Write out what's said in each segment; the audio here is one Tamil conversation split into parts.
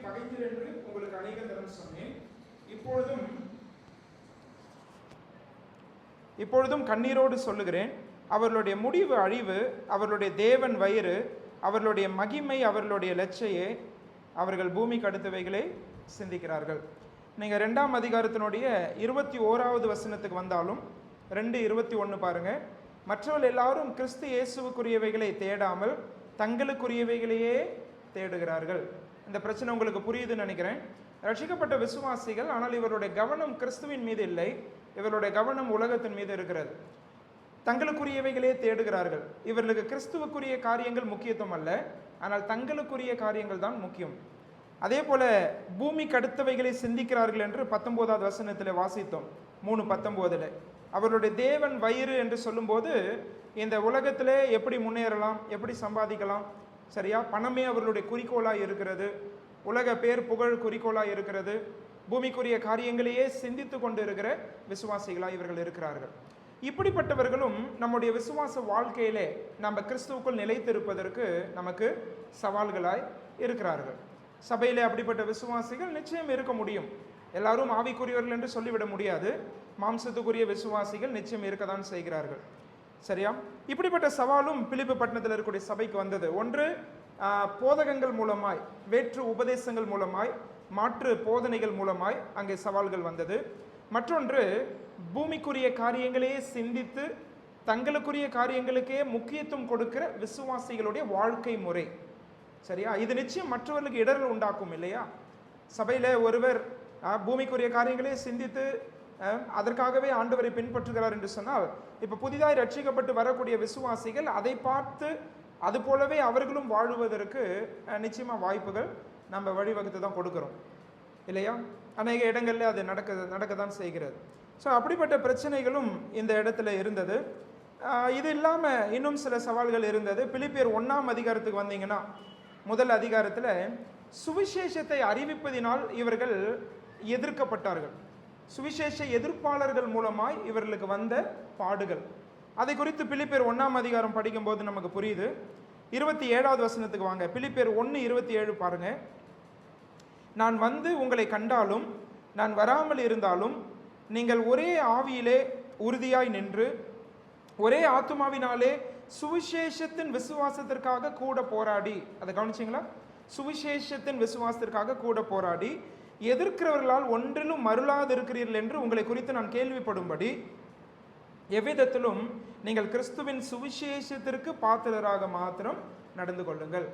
பகைத்தீர் என்று உங்களுக்கு அநேக தரம் சொன்னேன். இப்பொழுதும் கண்ணீரோடு சொல்லுகிறேன், அவர்களுடைய முடிவு அழிவு, அவர்களுடைய தேவன் வயிறு, அவர்களுடைய மகிமை, அவர்களுடைய லட்சையே. அவர்கள் பூமிக்கு அடுத்தவைகளை சிந்திக்கிறார்கள். நீங்கள் 2ஆம் அதிகாரத்தினுடைய 21வது வசனத்துக்கு வந்தாலும் 2:21 பாருங்க. மற்றவர்கள் எல்லாரும் கிறிஸ்து இயேசுவுக்குரியவைகளை தேடாமல் தங்களுக்குரியவைகளையே தேடுகிறார்கள். இந்த பிரச்சனை உங்களுக்கு புரியுதுன்னு நினைக்கிறேன். ரட்சிக்கப்பட்ட விசுவாசிகள், ஆனால் இவருடைய கவனம் கிறிஸ்துவின் மீது இல்லை, இவருடைய கவனம் உலகத்தின் மீது இருக்கிறது. தங்களுக்குரியவைகளே தேடுகிறார்கள். இவர்களுக்கு கிறிஸ்துவுக்குரிய காரியங்கள் முக்கியத்துவம் அல்ல, ஆனால் தங்களுக்குரிய காரியங்கள் தான் முக்கியம். அதே போல பூமிக்கு அடுத்தவைகளை சிந்திக்கிறார்கள் என்று 19வது வசனத்தில் வாசித்தோம். 3:19 அவர்களுடைய தேவன் வயிறு என்று சொல்லும்போது இந்த உலகத்திலே எப்படி முன்னேறலாம், எப்படி சம்பாதிக்கலாம், சரியா, பணமே அவர்களுடைய குறிக்கோளாக இருக்கிறது, உலக பேர் புகழ் குறிக்கோளாக இருக்கிறது, பூமிக்குரிய காரியங்களையே சிந்தித்து கொண்டு இருக்கிற விசுவாசிகளாக இவர்கள் இருக்கிறார்கள். இப்படிப்பட்டவர்களும் நம்முடைய விசுவாச வாழ்க்கையிலே நம்ம கிறிஸ்துவுக்குள் நிலைத்திருப்பதற்கு நமக்கு சவால்களாய் இருக்கிறார்கள். சபையிலே அப்படிப்பட்ட விசுவாசிகள் நிச்சயம் இருக்க முடியும். எல்லாரும் ஆவிக்குரியவர்கள் என்று சொல்லிவிட முடியாது. மாம்சத்துக்குரிய விசுவாசிகள் நிச்சயம் இருக்கத்தான் செய்கிறார்கள், சரியா. இப்படிப்பட்ட சவாலும் பிலிப்பு பட்டணத்தில் இருக்கக்கூடிய சபைக்கு வந்தது. ஒன்று, போதகங்கள் மூலமாய், வேற்று உபதேசங்கள் மூலமாய், மாற்று போதனைகள் மூலமாய் அங்கே சவால்கள் வந்தது. மற்றொன்று, பூமிக்குரிய காரியங்களையே சிந்தித்து தங்களுக்குரிய காரியங்களுக்கே முக்கியத்துவம் கொடுக்கிற விசுவாசிகளுடைய வாழ்க்கை முறை, சரியா. இது நிச்சயம் மற்றவர்களுக்கு இடர்கள் உண்டாக்கும் இல்லையா. சபையில் ஒருவர் பூமிக்குரிய காரியங்களே சிந்தித்து அதற்காகவே ஆண்டவரை பின்பற்றுகிறார் என்று சொன்னால், இப்போ புதிதாய் ரட்சிக்கப்பட்டு வரக்கூடிய விசுவாசிகள் அதை பார்த்து அது போலவே அவர்களும் வாழுவதற்கு நிச்சயமாக வாய்ப்புகள் நம்ம வழிவகுத்து தான் கொடுக்குறோம் இல்லையா. அநேக இடங்களில் அது நடக்க தான் செய்கிறது. ஸோ அப்படிப்பட்ட பிரச்சனைகளும் இந்த இடத்துல இருந்தது. இது இல்லாமல் இன்னும் சில சவால்கள் இருந்தது. பிலிப்பியர் 1ஆம் அதிகாரத்துக்கு வந்தீங்கன்னா, முதல் அதிகாரத்தில் சுவிசேஷத்தை அறிவிப்பதினால் இவர்கள் எதிர்க்கப்பட்டார்கள். சுவிசேஷ எதிர்ப்பாளர்கள் மூலமாய் இவர்களுக்கு வந்த பாடுகள், அதை குறித்து பிலிப்பியர் 1ஆம் அதிகாரம் படிக்கும்போது நமக்கு புரியுது. 27வது வசனத்துக்கு வாங்க. பிலிப்பியர் 1:27 பாருங்க. நான் வந்து உங்களை கண்டாலும் நான் வராமல் இருந்தாலும் நீங்கள் ஒரே ஆவியிலே உறுதியாய் நின்று ஒரே ஆத்துமாவினாலே சுவிசேஷத்தின் விசுவாசத்திற்காக கூட போராடி, அதை கவனிச்சிங்களா, சுவிசேஷத்தின் விசுவாசத்திற்காக கூட போராடி எதிர்க்கிறவர்களால் ஒன்றிலும் மருளாது இருக்கிறீர்கள் என்று உங்களை குறித்து நான் கேள்விப்படும்படி எவ்விதத்திலும் நீங்கள் கிறிஸ்துவின் சுவிசேஷத்திற்கு பாத்திரராக மாத்திரம் நடந்து கொள்ளுங்கள்.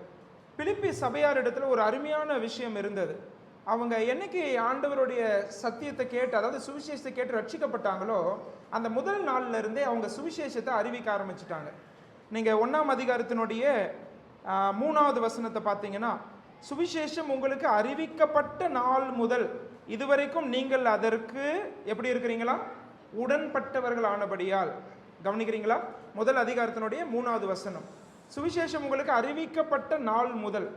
பிலிப்பி சபையார் இடத்துல ஒரு அருமையான விஷயம் இருந்தது. அவங்க என்னைக்கு ஆண்டவருடைய சத்தியத்தை கேட்டு, அதாவது சுவிசேஷத்தை கேட்டு ரட்சிக்கப்பட்டாங்களோ, அந்த முதல் நாள்ல இருந்தே அவங்க சுவிசேஷத்தை அறிவிக்க ஆரம்பிச்சுட்டாங்க. நீங்கள் 1ஆம் அதிகாரத்தினுடைய 3வது வசனத்தை பார்த்தீங்கன்னா, சுவிசேஷம் உங்களுக்கு அறிவிக்கப்பட்ட நாள் முதல் இதுவரைக்கும் நீங்கள் அதற்கு எப்படி இருக்கிறீங்களா, உடன்பட்டவர்கள் ஆனபடியால். கவனிக்கிறீங்களா, முதல் அதிகாரத்தினுடைய 3வது வசனம், சுவிசேஷம் உங்களுக்கு அறிவிக்கப்பட்ட நாள் முதல்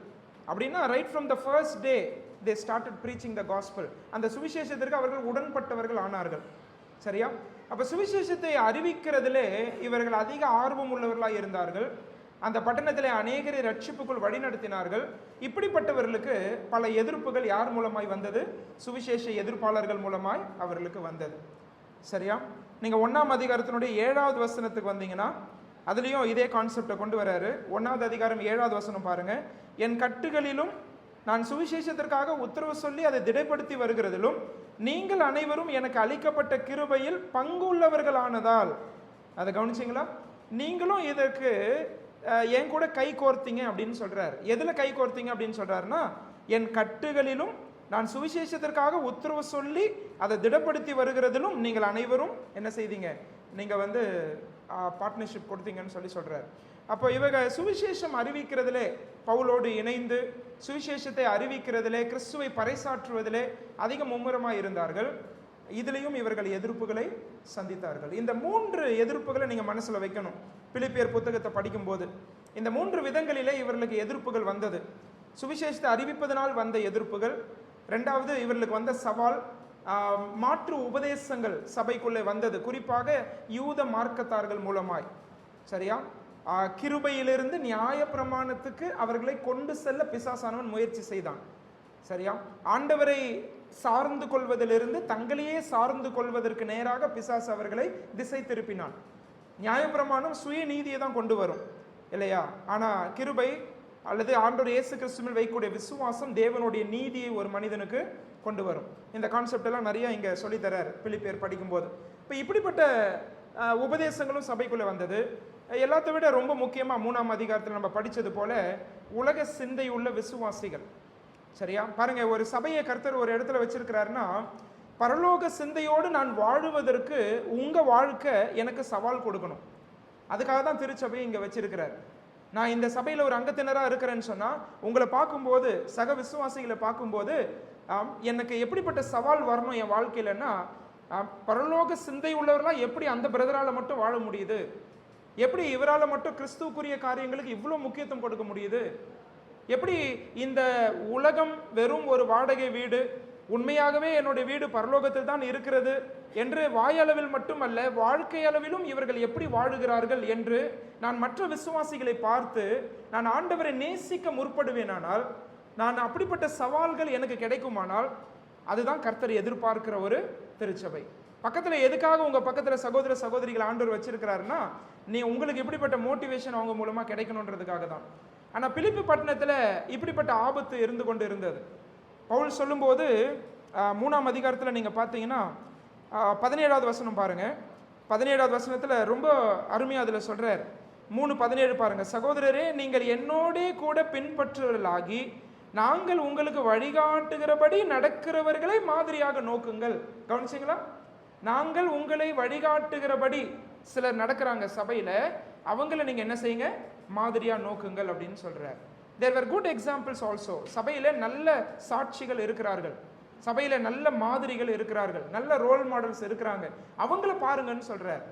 அப்படின்னா, right from the first day they started preaching the gospel. அந்த சுவிசேஷத்திற்கு அவர்கள் உடன்பட்டவர்கள் ஆனார்கள், சரியா. அப்போ சுவிசேஷத்தை அறிவிக்கிறதிலே இவர்கள் அதிக ஆர்வம் உள்ளவர்களாக இருந்தார்கள். அந்த பட்டணத்திலே அநேகரை ரட்சிப்புக்குள் வழிநடத்தினார்கள். இப்படிப்பட்டவர்களுக்கு பல எதிர்ப்புகள் யார் மூலமாய் வந்தது? சுவிசேஷ எதிர்ப்பாளர்கள் மூலமாய் அவர்களுக்கு வந்தது, சரியா. நீங்கள் 1ஆம் அதிகாரத்தினுடைய 7வது வசனத்துக்கு வந்தீங்கன்னா, அதுலேயும் இதே கான்செப்டை கொண்டு வர்றாரு. 1வது அதிகாரம் 7வது வசனம் பாருங்க. என் கட்டுகளிலும் நான் சுவிசேஷத்திற்காக உத்தரவு சொல்லி அதை திடப்படுத்தி வருகிறதிலும் நீங்கள் அனைவரும் எனக்கு அளிக்கப்பட்ட கிருபையில் பங்கு உள்ளவர்களானதால். அதை கவனிச்சிங்களா, நீங்களும் இதற்கு என் கூட கை கோர்த்தீங்க அப்படின்னு சொல்றாரு. எதுல கை கோர்த்தீங்க அப்படின்னு சொல்றாருன்னா, என் கட்டுகளிலும் நான் சுவிசேஷத்திற்காக உத்தரவு சொல்லி அதை திடப்படுத்தி வருகிறதிலும் நீங்கள் அனைவரும் என்ன செய்தீங்க, நீங்க வந்து பார்ட்னர்ஷிப் கொடுத்தீங்கன்னு சொல்லி சொல்றாரு. அப்போ இவங்க சுவிசேஷம் அறிவிக்கிறதிலே பவுலோடு இணைந்து சுவிசேஷத்தை அறிவிக்கிறதிலே கிறிஸ்துவை பறைசாற்றுவதிலே அதிக மும்முரமாக இருந்தார்கள். இதுலேயும் இவர்கள் எதிர்ப்புகளை சந்தித்தார்கள். இந்த 3 எதிர்ப்புகளை நீங்கள் மனசில் வைக்கணும். பிலிப்பியர் புத்தகத்தை படிக்கும்போது இந்த 3 விதங்களிலே இவர்களுக்கு எதிர்ப்புகள் வந்தது. சுவிசேஷத்தை அறிவிப்பதனால் வந்த எதிர்ப்புகள், 2வது இவர்களுக்கு வந்த சவால், மாற்று உபதேசங்கள் சபைக்குள்ளே வந்தது, குறிப்பாக யூத மார்க்கத்தார்கள் மூலமாய், சரியா. கிருபையிலிருந்து நியாய பிரமாணத்துக்கு அவர்களை கொண்டு செல்ல பிசாசானவன் முயற்சி செய்தான், சரியா? ஆண்டவரை சார்ந்து கொள்வதிலிருந்து தங்களையே சார்ந்து கொள்வதற்கு நேராக பிசாசு அவர்களை திசை திருப்பினான். நியாயப்பிரமாணம் சுய நீதியை தான் கொண்டு வரும் இல்லையா? ஆனா கிருபை அல்லது ஆண்டவர் இயேசு கிறிஸ்துவில் வைக்கக்கூடிய விசுவாசம் தேவனுடைய நீதியை ஒரு மனிதனுக்கு கொண்டு வரும். இந்த கான்செப்ட் எல்லாம் நிறைய இங்க சொல்லித்தரார் பிலிப்பியர் படிக்கும்போது. இப்போ இப்படிப்பட்ட உபதேசங்களும் சபைக்குள்ள வந்தது. எல்லாத்த விட ரொம்ப முக்கியமா 3ஆம் அதிகாரத்தில் நம்ம படிச்சது போல உலக சிந்தை உள்ள விசுவாசிகள். சரியா? பாருங்க, ஒரு சபையை கர்த்தர் ஒரு இடத்துல வச்சிருக்கிறாருன்னா, பரலோக சிந்தையோடு நான் வாழுவதற்கு உங்க வாழ்க்கை எனக்கு சவால் கொடுக்கணும். அதுக்காக தான் திருச்சபையை இங்க வச்சிருக்கிறார். நான் இந்த சபையில ஒரு அங்கத்தினராக இருக்கிறேன்னு சொன்னா, உங்களை பார்க்கும்போது, சக விசுவாசிகளை பார்க்கும்போது எனக்கு எப்படிப்பட்ட சவால் வரணும் என் வாழ்க்கையிலன்னா, பரலோக சிந்தை உள்ளவர்களாக எப்படி அந்த பிரதரால மட்டும் வாழ முடியுது, எப்படி இவரால் மட்டும் கிறிஸ்துவுக்குரிய காரியங்களுக்கு இவ்வளோ முக்கியத்துவம் கொடுக்க முடியுது, எப்படி இந்த உலகம் வெறும் ஒரு வாடகை வீடு, உண்மையாகவே என்னுடைய வீடு பரலோகத்தில் தான் இருக்கிறது என்று வாயளவில் மட்டுமல்ல வாழ்க்கை அளவிலும் இவர்கள் எப்படி வாழுகிறார்கள் என்று நான் மற்ற விசுவாசிகளை பார்த்து நான் ஆண்டவரை நேசிக்க முற்படுவேனானால், நான் அப்படிப்பட்ட சவால்கள் எனக்கு கிடைக்குமானால், அதுதான் கர்த்தர் எதிர்பார்க்கிற ஒரு திருச்சபை. பக்கத்தில் எதுக்காக உங்க பக்கத்தில் சகோதர சகோதரிகள் ஆண்டவர் வச்சிருக்கிறாருன்னா, நீ உங்களுக்கு இப்படிப்பட்ட மோட்டிவேஷன் அவங்க மூலமா கிடைக்கணுன்றதுக்காக தான். ஆனா பிலிப்பி பட்டணத்தில் இப்படிப்பட்ட ஆபத்து இருந்து கொண்டு இருந்தது. பவுல் சொல்லும்போது 3ஆம் அதிகாரத்தில் நீங்க பார்த்தீங்கன்னா 17வது வசனம் பாருங்க. 17வது வசனத்தில் ரொம்ப அருமையா அதில் சொல்றார். 3:17 பாருங்க. சகோதரரே, நீங்கள் என்னோடே கூட பின்பற்றுவர்களாகி நாங்கள் உங்களுக்கு வழிகாட்டுகிறபடி நடக்கிறவர்களை மாதிரியாக நோக்குங்கள். கவனிச்சிங்களா? நாங்கள் உங்களை வழிகாட்டுகிறபடி சிலர் நடக்கிறாங்க சபையில, அவங்கள நீங்க என்ன செய்யுங்க, மாதிரியா நோக்குங்கள் அப்படின்னு சொல்றார். There were good examples also. சபையில நல்ல சாட்சிகள் இருக்கிறார்கள், சபையில நல்ல மாதிரிகள் இருக்கிறார்கள், நல்ல ரோல் மாடல்ஸ் இருக்கிறாங்க, அவங்கள பாருங்கன்னு சொல்றார்.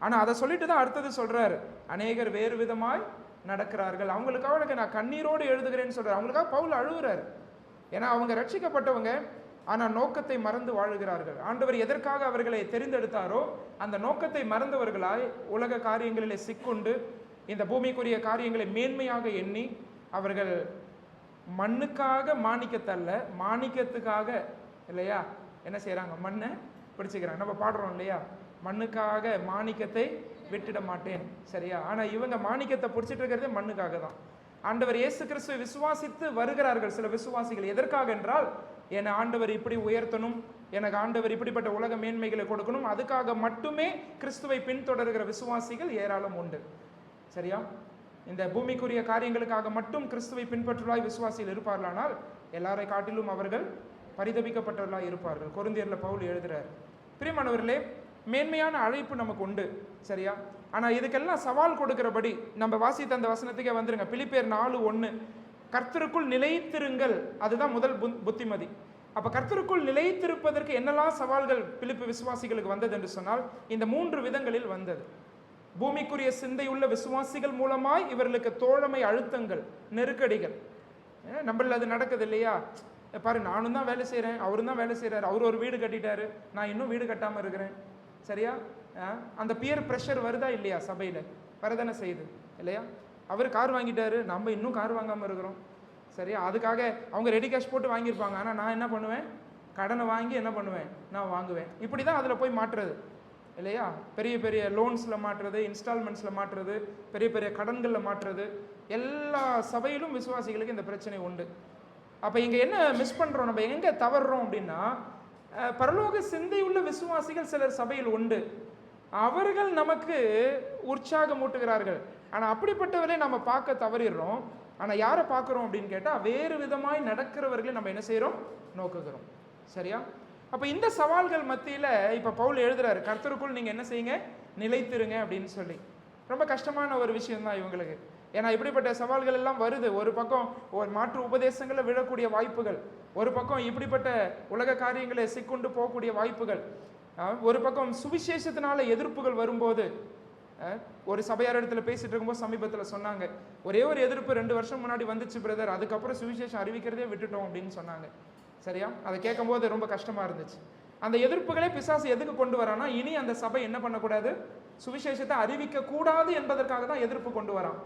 ஆனா அதை சொல்லிட்டு தான் அடுத்தது சொல்றாரு, அநேகர் வேறு விதமாய் நடக்கிறார்கள், அவங்களுக்காக நான் கண்ணீரோடு எழுதுகிறேன்னு சொல்றாரு. அவங்களுக்காக பவுல் அழுகுறாரு. ஏன்னா அவங்க ரட்சிக்கப்பட்டவங்க, ஆனா நோக்கத்தை மறந்து வாழுகிறார்கள். ஆண்டவர் எதற்காக அவர்களை தெரிந்தெடுத்தாரோ அந்த நோக்கத்தை மறந்தவர்களாய் உலக காரியங்களிலே சிக்குண்டு இந்த பூமிக்குரிய காரியங்களை மேன்மையாக எண்ணி அவர்கள் மண்ணுக்காக மாணிக்கத்தல்ல, மாணிக்கத்துக்காக இல்லையா என்ன செய்யறாங்க, மண்ணை பிடிச்சுக்கிறாங்க. நம்ம பாடுறோம் இல்லையா, மண்ணுக்காக மாணிக்கத்தை விட்டுட மாட்டேன். சரியா? ஆனா இவங்க மாணிக்கத்தை பிடிச்சிட்டு இருக்கிறதே மண்ணுக்காக தான். ஆண்டவர் இயேசு கிறிஸ்துவை விசுவாசித்து வருகிறார்கள் சில விசுவாசிகள். எதற்காக என்றால், என்னை ஆண்டவர் இப்படி உயர்த்தணும், எனக்கு ஆண்டவர் இப்படிப்பட்ட உலக மேன்மைகளை கொடுக்கணும், அதுக்காக மட்டுமே கிறிஸ்துவை பின்தொடர்கிற விசுவாசிகள் ஏராளம் உண்டு. சரியா? இந்த பூமிக்குரிய காரியங்களுக்காக மட்டும் கிறிஸ்துவை பின்பற்றுவதாய் விசுவாசிகள் இருப்பார்களானால் எல்லாரை காட்டிலும் அவர்கள் பரிதபிக்கப்பட்டவர்களாக இருப்பார்கள். கொரிந்தியர்ல பவுல் எழுதுறார். பிரியமானவர்களே, மேன்மையான அழைப்பு நமக்கு உண்டு. சரியா? ஆனா இதுக்கெல்லாம் சவால் கொடுக்கிறபடி நம்ம வாசித்த அந்த வசனத்துக்கே வந்துருங்க. பிலிப்பியர் 4:1, கர்த்தருக்குள் நிலைத்திருங்கள், அதுதான் முதல் புத்திமதி. அப்ப கர்த்தருக்குள் நிலைத்திருப்பதற்கு என்னெல்லாம் சவால்கள் பிலிப்பு விசுவாசிகளுக்கு வந்தது என்று சொன்னால், இந்த 3 விதங்களில் வந்தது. பூமிக்குரிய சிந்தையுள்ள விசுவாசிகள் மூலமாய் இவர்களுக்கு தோழமை அழுத்தங்கள், நெருக்கடிகள். நம்மள அது நடக்குது இல்லையா? பாரு, நானும் தான் வேலை செய்கிறேன், அவரும் தான் வேலை செய்கிறார், அவர் ஒரு வீடு கட்டிட்டாரு, நான் இன்னும் வீடு கட்டாமல் இருக்கிறேன். சரியா? அந்த பியர் ப்ரெஷர் வருதா இல்லையா? சபையில் வரதானே செய்யுது இல்லையா? அவர் கார் வாங்கிட்டாரு, நம்ம இன்னும் கார் வாங்காமல் இருக்கிறோம். சரியா? அதுக்காக அவங்க ரெடி கேஷ் போட்டு வாங்கியிருப்பாங்க, ஆனால் நான் என்ன பண்ணுவேன், கடனை வாங்கி என்ன பண்ணுவேன், நான் வாங்குவேன். இப்படி தான் அதில் போய் மாற்றுறது இல்லையா? பெரிய பெரிய லோன்ஸில் மாற்றுறது, இன்ஸ்டால்மெண்ட்ஸில் மாற்றுறது, பெரிய பெரிய கடன்களில் மாற்றுறது. எல்லா சபையிலும் விசுவாசிகளுக்கு இந்த பிரச்சனை உண்டு. அப்போ இங்கே என்ன மிஸ் பண்ணுறோம், நம்ம எங்கே தவறுறோம் அப்படின்னா, பரலோக சிந்தையுள்ள விசுவாசிகள் சிலர் சபையில் உண்டு, அவர்கள் நமக்கு உற்சாகம் ஊட்டுகிறார்கள். ஆனால் அப்படிப்பட்டவர்களே நம்ம பார்க்க தவறிடுறோம். ஆனால் யாரை பார்க்குறோம் அப்படின்னு கேட்டால், வேறு விதமாய் நடக்கிறவர்களை நம்ம என்ன செய்கிறோம், நோக்குகிறோம். சரியா? அப்போ இந்த சவால்கள் மத்தியில் இப்போ பவுல் எழுதுறாரு, கர்த்தருக்குள் நீங்கள் என்ன செய்யுங்க, நிலைத்திருங்க அப்படின்னு சொல்லி. ரொம்ப கஷ்டமான ஒரு விஷயம்தான் இவங்களுக்கு. ஏன்னா இப்படிப்பட்ட சவால்கள் எல்லாம் வருது. ஒரு பக்கம் ஒரு மாற்று உபதேசங்களில் விழக்கூடிய வாய்ப்புகள், ஒரு பக்கம் இப்படிப்பட்ட உலக காரியங்களை சிக்கொண்டு போகக்கூடிய வாய்ப்புகள், ஒரு பக்கம் சுவிசேஷத்தினால எதிர்ப்புகள் வரும்போது. ஒரு சபையார் இடத்துல பேசிட்டு இருக்கும்போது சமீபத்தில் சொன்னாங்க, ஒரே ஒரு எதிர்ப்பு 2 வருஷம் முன்னாடி வந்துச்சு பிரதர், அதுக்கப்புறம் சுவிசேஷம் அறிவிக்கிறதே விட்டுட்டோம் அப்படின்னு சொன்னாங்க. சரியா? அதை கேட்கும்போது ரொம்ப கஷ்டமா இருந்துச்சு. அந்த எதிர்ப்புகளே பிசாசு எதுக்கு கொண்டு வரானா, இனி அந்த சபை என்ன பண்ணக்கூடாது, சுவிசேஷத்தை அறிவிக்க கூடாது என்பதற்காக தான் எதிர்ப்பு கொண்டு வரான்.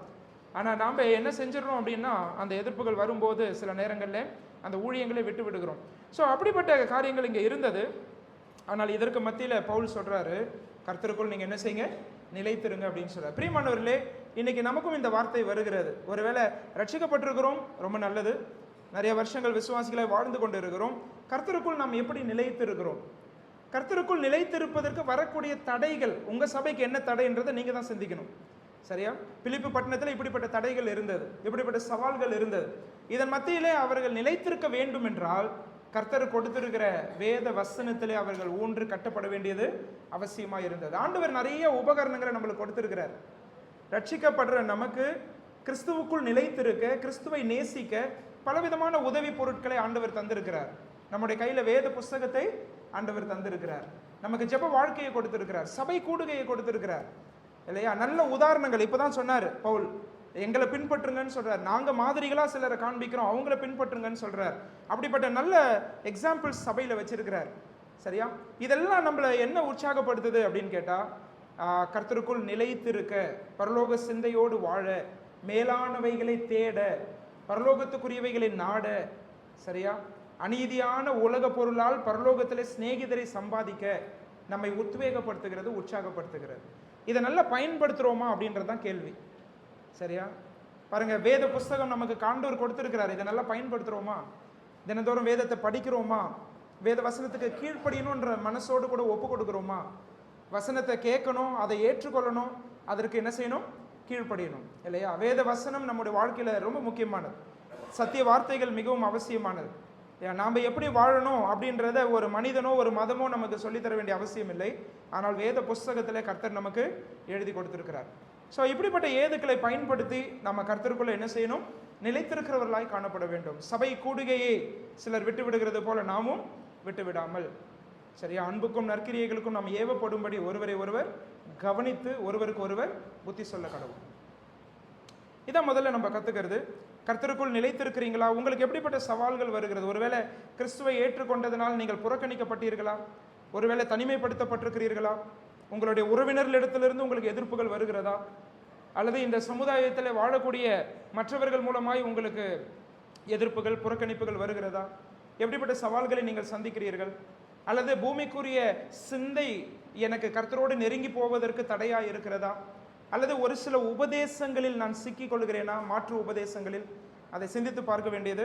ஆனால் நாம் என்ன செஞ்சிடறோம் அப்படின்னா, அந்த எதிர்ப்புகள் வரும்போது சில நேரங்களில் அந்த ஊழியங்களை விட்டு விடுகிறோம். ஸோ அப்படிப்பட்ட காரியங்கள் இங்கே இருந்தது. ஆனால் இதற்கு மத்தியில் பவுல் சொல்கிறாரு, கர்த்தருக்குள் நீங்கள் என்ன செய்யுங்க, நிலைத்திருங்க அப்படின்னு சொல்கிறார். பிரியமானவர்களே, இன்னைக்கு நமக்கும் இந்த வார்த்தை வருகிறது. ஒருவேளை ரட்சிக்கப்பட்டிருக்கிறோம், ரொம்ப நல்லது, நிறைய வருஷங்கள் விசுவாசிகளை வாழ்ந்து கொண்டு இருக்கிறோம். கர்த்தருக்குள் நாம் எப்படி நிலைத்திருக்கிறோம்? கர்த்தருக்குள் நிலைத்திருப்பதற்கு வரக்கூடிய தடைகள், உங்கள் சபைக்கு என்ன தடைன்றதை நீங்கள் தான் சிந்திக்கணும். சரியா? பிலிப்பு பட்டணத்தில் இப்படிப்பட்ட தடைகள் இருந்தது, இப்படிப்பட்ட சவால்கள் இருந்தது. இதன் மத்தியிலே அவர்கள் நிலைத்திருக்க வேண்டும் என்றால் கர்த்தர் கொடுத்திருக்கிற வேத வசனத்திலே அவர்கள் ஊன்று கட்டப்பட வேண்டியது அவசியமாக இருந்தது. ஆண்டவர் நிறைய உபகரணங்களை நம்மளுக்கு கொடுத்திருக்கிறார். ரட்சிக்கப்படுற நமக்கு கிறிஸ்துவுக்குள் நிலைத்திருக்க, கிறிஸ்துவை நேசிக்க பலவிதமான உதவி பொருட்களை ஆண்டவர் தந்திருக்கிறார். நம்முடைய கையில் வேத புஸ்தகத்தை ஆண்டவர் தந்திருக்கிறார். நமக்கு ஜெப வாழ்க்கையை கொடுத்திருக்கிறார், சபை கூடுகையை கொடுத்திருக்கிறார் இல்லையா? நல்ல உதாரணங்கள் இப்போதான் சொன்னார் பவுல், எங்களை பின்பற்றுங்கன்னு சொல்றார். நாங்கள் மாதிரிகளா சிலரை காண்பிக்கிறோம், அவங்கள பின்பற்றுங்கன்னு சொல்றார். அப்படிப்பட்ட நல்ல எக்ஸாம்பிள்ஸ் சபையில் வச்சிருக்கிறார். சரியா? இதெல்லாம் நம்மளை என்ன உற்சாகப்படுத்துது அப்படின்னு கேட்டால், கர்த்தருக்குள் நிலைத்திருக்க, பரலோக சிந்தையோடு வாழ, மேலானவைகளை தேட, பரலோகத்துக்குரியவைகளை நாட, சரியா, அநீதியான உலக பொருளால் பரலோகத்திலே சிநேகிதரை சம்பாதிக்க நம்மை உத்வேகப்படுத்துகிறது, உற்சாகப்படுத்துகிறது. இதை நல்லா பயன்படுத்துகிறோமா அப்படின்றதான் கேள்வி. சரியா? பாருங்க, வேத புஸ்தகம் நமக்கு காண்டோர் கொடுத்திருக்கிறார். இதை நல்லா பயன்படுத்துகிறோமா? தினந்தோறும் வேதத்தை படிக்கிறோமா? வேத வசனத்துக்கு கீழ்ப்படியணுன்ற மனசோடு கூட ஒப்பு கொடுக்குறோமா? வசனத்தை கேட்கணும், அதை ஏற்றுக்கொள்ளணும், அதற்கு என்ன செய்யணும்? கீழ்ப்படியணும் இல்லையா? வேத வசனம் நம்முடைய வாழ்க்கையில் ரொம்ப முக்கியமானது. சத்திய வார்த்தைகள் மிகவும் அவசியமானது. நாம் எப்படி வாழணும் அப்படின்றத ஒரு மனிதனோ ஒரு மதமோ நமக்கு சொல்லித்தர வேண்டிய அவசியம் இல்லை. ஆனால் வேத புஸ்தகத்தில் கர்த்தர் நமக்கு எழுதி கொடுத்திருக்கிறார். ஸோ இப்படிப்பட்ட ஏதுக்களை பயன்படுத்தி நம்ம கர்த்தருக்குள்ள என்ன செய்யணும்? நிலைத்திருக்கிறவர்களாய் காணப்பட வேண்டும். சபை கூடுகையை சிலர் விட்டு விடுகிறது போல நாமும் விட்டு விடாமல், சரியா, அன்புக்கும் நற்கிரியைகளுக்கும் நாம் ஏவப்படும்படி ஒருவரை ஒருவர் கவனித்து ஒருவருக்கு ஒருவர் புத்தி சொல்ல கடவுள். இதான் முதல்ல நம்ம கற்றுக்கிறது. கர்த்தருக்குள் நிலைத்திருக்கிறீங்களா? உங்களுக்கு எப்படிப்பட்ட சவால்கள் வருகிறது? ஒருவேளை கிறிஸ்துவை ஏற்றுக்கொண்டதனால் நீங்கள் புறக்கணிக்கப்பட்டீர்களா? ஒருவேளை தனிமைப்படுத்தப்பட்டிருக்கிறீர்களா? உங்களுடைய உறவினர்களிடத்திலிருந்து உங்களுக்கு எதிர்ப்புகள் வருகிறதா? அல்லது இந்த சமுதாயத்தில் வாழக்கூடிய மற்றவர்கள் மூலமாய் உங்களுக்கு எதிர்ப்புகள், புறக்கணிப்புகள் வருகிறதா? எப்படிப்பட்ட சவால்களை நீங்கள் சந்திக்கிறீர்கள்? அல்லது பூமிக்குரிய சிந்தை எனக்கு கர்த்தரோடு நெருங்கி போவதற்கு தடையாக இருக்கிறதா? அல்லது ஒரு சில உபதேசங்களில் நான் சிக்கிக் கொள்கிறேனா? மாற்று உபதேசங்களில் அதை சிந்தித்து பார்க்க வேண்டியது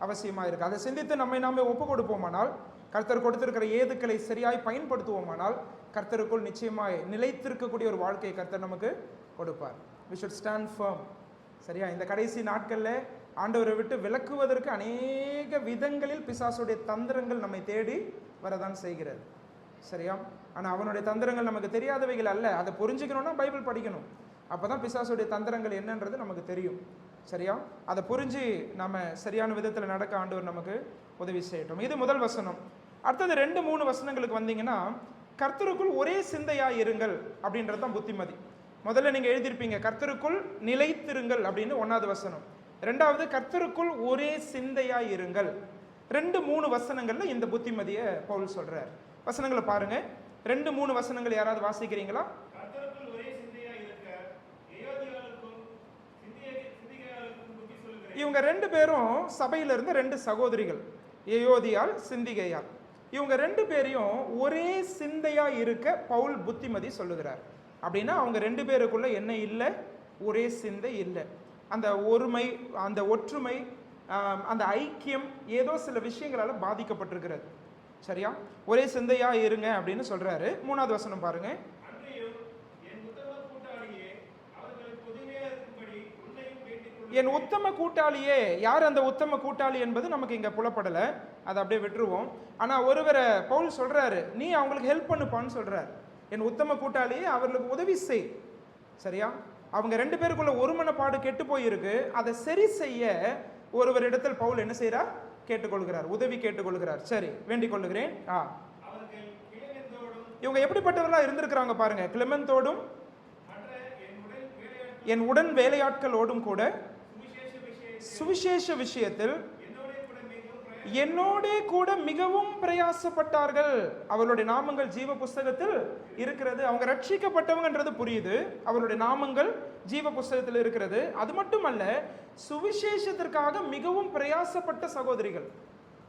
அவசியமாக இருக்குது. அதை சிந்தித்து நம்மை நாமே ஒப்பு கொடுப்போமானால், கர்த்தர் கொடுத்திருக்கிற ஏதுக்களை சரியாய் பயன்படுத்துவோமானால், கர்த்தருக்குள் நிச்சயமாய் நிலைத்திருக்கக்கூடிய ஒரு வாழ்க்கையை கர்த்தர் நமக்கு கொடுப்பார். we should stand firm. சரியா? இந்த கடைசி நாட்களில் ஆண்டவரை விட்டு விலக்குவதற்கு அநேக விதங்களில் பிசாசுடைய தந்திரங்கள் நம்மை தேடி வரதான் செய்கிறது. சரியா? ஆனால் அவனுடைய தந்திரங்கள் நமக்கு தெரியாதவைகள் அல்ல. அதை புரிஞ்சுக்கணும்னா பைபிள் படிக்கணும். அப்போ தான் பிசாசுடைய தந்திரங்கள் என்னன்றது நமக்கு தெரியும். சரியா? அதை புரிஞ்சு நம்ம சரியான விதத்தில் நடக்க ஆண்டவர் நமக்கு உதவி செய்யட்டும். இது முதல் வசனம். அடுத்தது 2-3 வசனங்களுக்கு வந்தீங்கன்னா, கர்த்தருக்குள் ஒரே சிந்தையாக இருங்கள் அப்படின்றது தான் புத்திமதி. முதல்ல நீங்கள் எழுதியிருப்பீங்க, கர்த்தருக்குள் நிலைத்திருங்கள் அப்படின்னு 1வது வசனம். 2வது கர்த்தருக்குள் ஒரே சிந்தையாக இருங்கள். 2-3 வசனங்கள்ல இந்த புத்திமதியை பவுல் சொல்றார். வசனங்களை பாருங்க. 2-3 வசனங்கள் யாராவது வாசிக்கிறீங்களா? இவங்க 2 பேரும் சபையில இருந்த 2 சகோதரிகள், ஏயோதியால், சிந்திகையால். இவங்க 2 பேரையும் ஒரே சிந்தையா இருக்க பவுல் புத்திமதி சொல்லுகிறார். அப்படின்னா அவங்க 2 பேருக்குள்ள என்ன இல்லை? ஒரே சிந்தை இல்லை. அந்த ஒருமை, அந்த ஒற்றுமை, அந்த ஐக்கியம் ஏதோ சில விஷயங்களால பாதிக்கப்பட்டிருக்கிறது. சரியா? ஒரே சிந்தையா இருங்க அப்படின்னு சொல்றாரு. 3வது வசனம் பாருங்க. என் உத்தம கூட்டாளியே. யார் அந்த உத்தம கூட்டாளி என்பது நமக்கு இங்க புலப்படலை, அதை அப்படியே விட்டுருவோம். ஆனா ஒருவரை பவுல் சொல்றாரு, நீ அவங்களுக்கு ஹெல்ப் பண்ணுப்பான்னு சொல்றாரு. என் உத்தம கூட்டாளியே, அவர்களுக்கு உதவி செய். சரியா? அவங்க 2 பேருக்குள்ள ஒருமனப்பாடு கெட்டு போயிருக்கு. அதை சரி செய்ய ஒருவரிடத்தில் பவுல் என்ன செய்யறார்? கேட்டுக்கொள்கிறார், உதவி கேட்டுக்கொள்கிறார். சரி, வேண்டிக் கொள்ளுகிறேன். இவங்க எப்படிப்பட்டவர்களா இருந்திருக்கிறாங்க பாருங்க. கிளெமெந்தோடும் என் உடன் வேலையாட்களோடும் கூட சுவிசேஷ விஷயத்தில் என்னோடே கூட மிகவும் பிரயாசப்பட்டார்கள், அவர்களுடைய நாமங்கள் ஜீவ புஸ்தகத்தில் இருக்கிறது. அவங்க ரட்சிக்கப்பட்டவங்கன்றது புரியுது, அவருடைய நாமங்கள் ஜீவ புஸ்தகத்தில் இருக்கிறது. அது மட்டுமல்ல, சுவிசேஷத்திற்காக மிகவும் பிரயாசப்பட்ட சகோதரிகள்.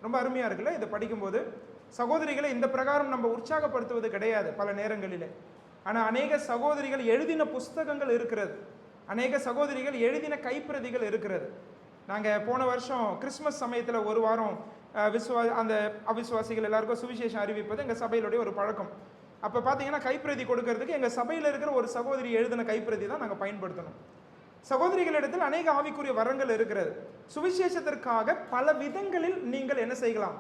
ரொம்ப அருமையா இருக்குல்ல இதை படிக்கும்போது. சகோதரிகளை இந்த பிரகாரம் நம்ம உற்சாகப்படுத்துவது கிடையாது பல நேரங்களிலே. ஆனால் அநேக சகோதரிகள் எழுதின புஸ்தகங்கள் இருக்கிறது, அநேக சகோதரிகள் எழுதின கைப்பிரதிகள் இருக்கிறது. நாங்கள் போன வருஷம் கிறிஸ்மஸ் சமயத்தில் ஒரு வாரம் அந்த அவிசுவாசிகள் எல்லாருக்கும் சுவிசேஷம் அறிவிப்பது எங்கள் சபையிலுடைய ஒரு பழக்கம். அப்போ பார்த்தீங்கன்னா கைப்பிரதி கொடுக்கறதுக்கு எங்கள் சபையில் இருக்கிற ஒரு சகோதரி எழுதின கைப்பிரதி தான் நாங்கள் பயன்படுத்தணும். சகோதரிகளிடத்தில் அநேக ஆவிக்குரிய வரங்கள் இருக்கிறது. சுவிசேஷத்திற்காக பல விதங்களில் நீங்கள் என்ன செய்யலாம்,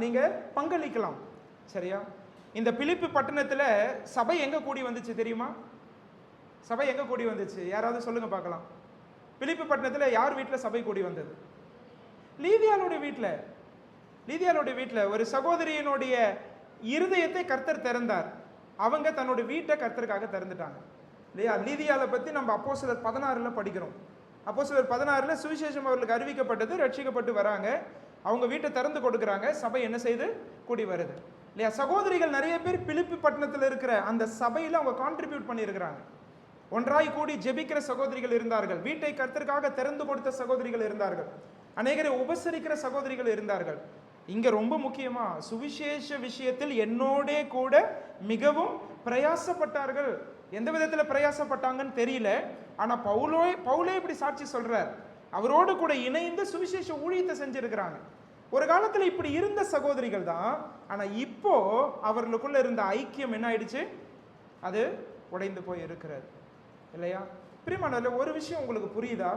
நீங்கள் பங்களிக்கலாம். சரியா? இந்த பிலிப்பி பட்டணத்தில் சபை எங்கே கூடி வந்துச்சு தெரியுமா? சபை எங்கே கூடி வந்துச்சு? யாராவது சொல்லுங்க பார்க்கலாம். பிலிப்பி பட்டணத்தில் யார் வீட்டில் சபை கூடி வந்தது? லீதியாளுடைய வீட்டில். லீதியாளுடைய வீட்டில் ஒரு சகோதரியினுடைய இருதயத்தை கர்த்தர் திறந்தார். அவங்க தன்னுடைய வீட்டை கர்த்தருக்காக திறந்துட்டாங்க இல்லையா? லீதியாவை பற்றி நம்ம அப்போஸ்தலர் 16 படிக்கிறோம். அப்போஸ்தலர் 16 சுவிசேஷம் அவர்களுக்கு அறிவிக்கப்பட்டது, ரட்சிக்கப்பட்டு வராங்க, அவங்க வீட்டை திறந்து கொடுக்குறாங்க, சபை என்ன செய்து கூடி வருது இல்லையா? சகோதரிகள் நிறைய பேர் பிலிப்பி பட்டணத்தில் இருக்கிற அந்த சபையில் அவங்க கான்ட்ரிபியூட் பண்ணியிருக்கிறாங்க. ஒன்றாய் கூடி ஜெபிக்கிற சகோதரிகள் இருந்தார்கள், வீட்டை கர்த்தருக்காக திறந்து கொடுத்த சகோதரிகள் இருந்தார்கள், அநேகரை உபசரிக்கிற சகோதரிகள் இருந்தார்கள். இங்க ரொம்ப முக்கியமா சுவிசேஷ விஷயத்தில் என்னோடே கூட மிகவும் பிரயாசப்பட்டார்கள். எந்த விதத்தில் பிரயாசப்பட்டாங்கன்னு தெரியல, ஆனா பவுலே இப்படி சாட்சி சொல்றார், அவரோடு கூட இணைந்து சுவிசேஷ ஊழியத்தை செஞ்சிருக்கிறாங்க. ஒரு காலத்தில் இப்படி இருந்த சகோதரிகள் தான், ஆனா இப்போ அவர்களுக்குள்ள இருந்த ஐக்கியம் என்ன ஆயிடுச்சு? அது உடைந்து போய் இருக்கிறது இல்லையா? பிரியமானவர்களே, ஒரு விஷயம் உங்களுக்கு புரியுதா?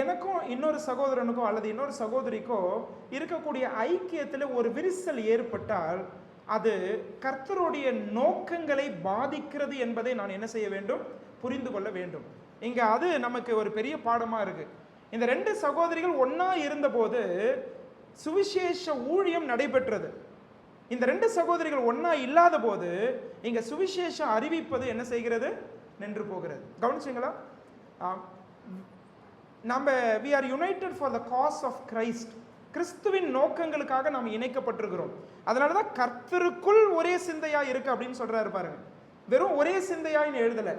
எனக்கும் இன்னொரு சகோதரனுக்கோ அல்லது இன்னொரு சகோதரிக்கோ இருக்கக்கூடிய ஐக்கியத்தில் ஒரு விரிசல் ஏற்பட்டால் அது கர்த்தருடைய நோக்கங்களை பாதிக்கிறது என்பதை நான் என்ன செய்ய வேண்டும்? புரிந்து கொள்ள வேண்டும். இங்க அது நமக்கு ஒரு பெரிய பாடமா இருக்கு. இந்த ரெண்டு சகோதரிகள் ஒன்னா இருந்தபோது சுவிசேஷ ஊழியம் நடைபெற்றது. இந்த ரெண்டு சகோதரிகள் ஒன்னா இல்லாத போது இங்க சுவிசேஷம் அறிவிப்பது என்ன செய்கிறது? நின்று போகிறது. கவனிச்சிங்களா? நம்ம we are united for the cause of Christ. கிறிஸ்துவின் நோக்கங்களுக்காக நாம் இணைக்கப்பட்டிருக்கிறோம். அதனால தான் கர்த்தருக்குள் ஒரே சிந்தையா இருக்கு அப்படின்னு சொல்றாரு பாருங்க. வெறும் ஒரே சிந்தையான்னு எழுதல.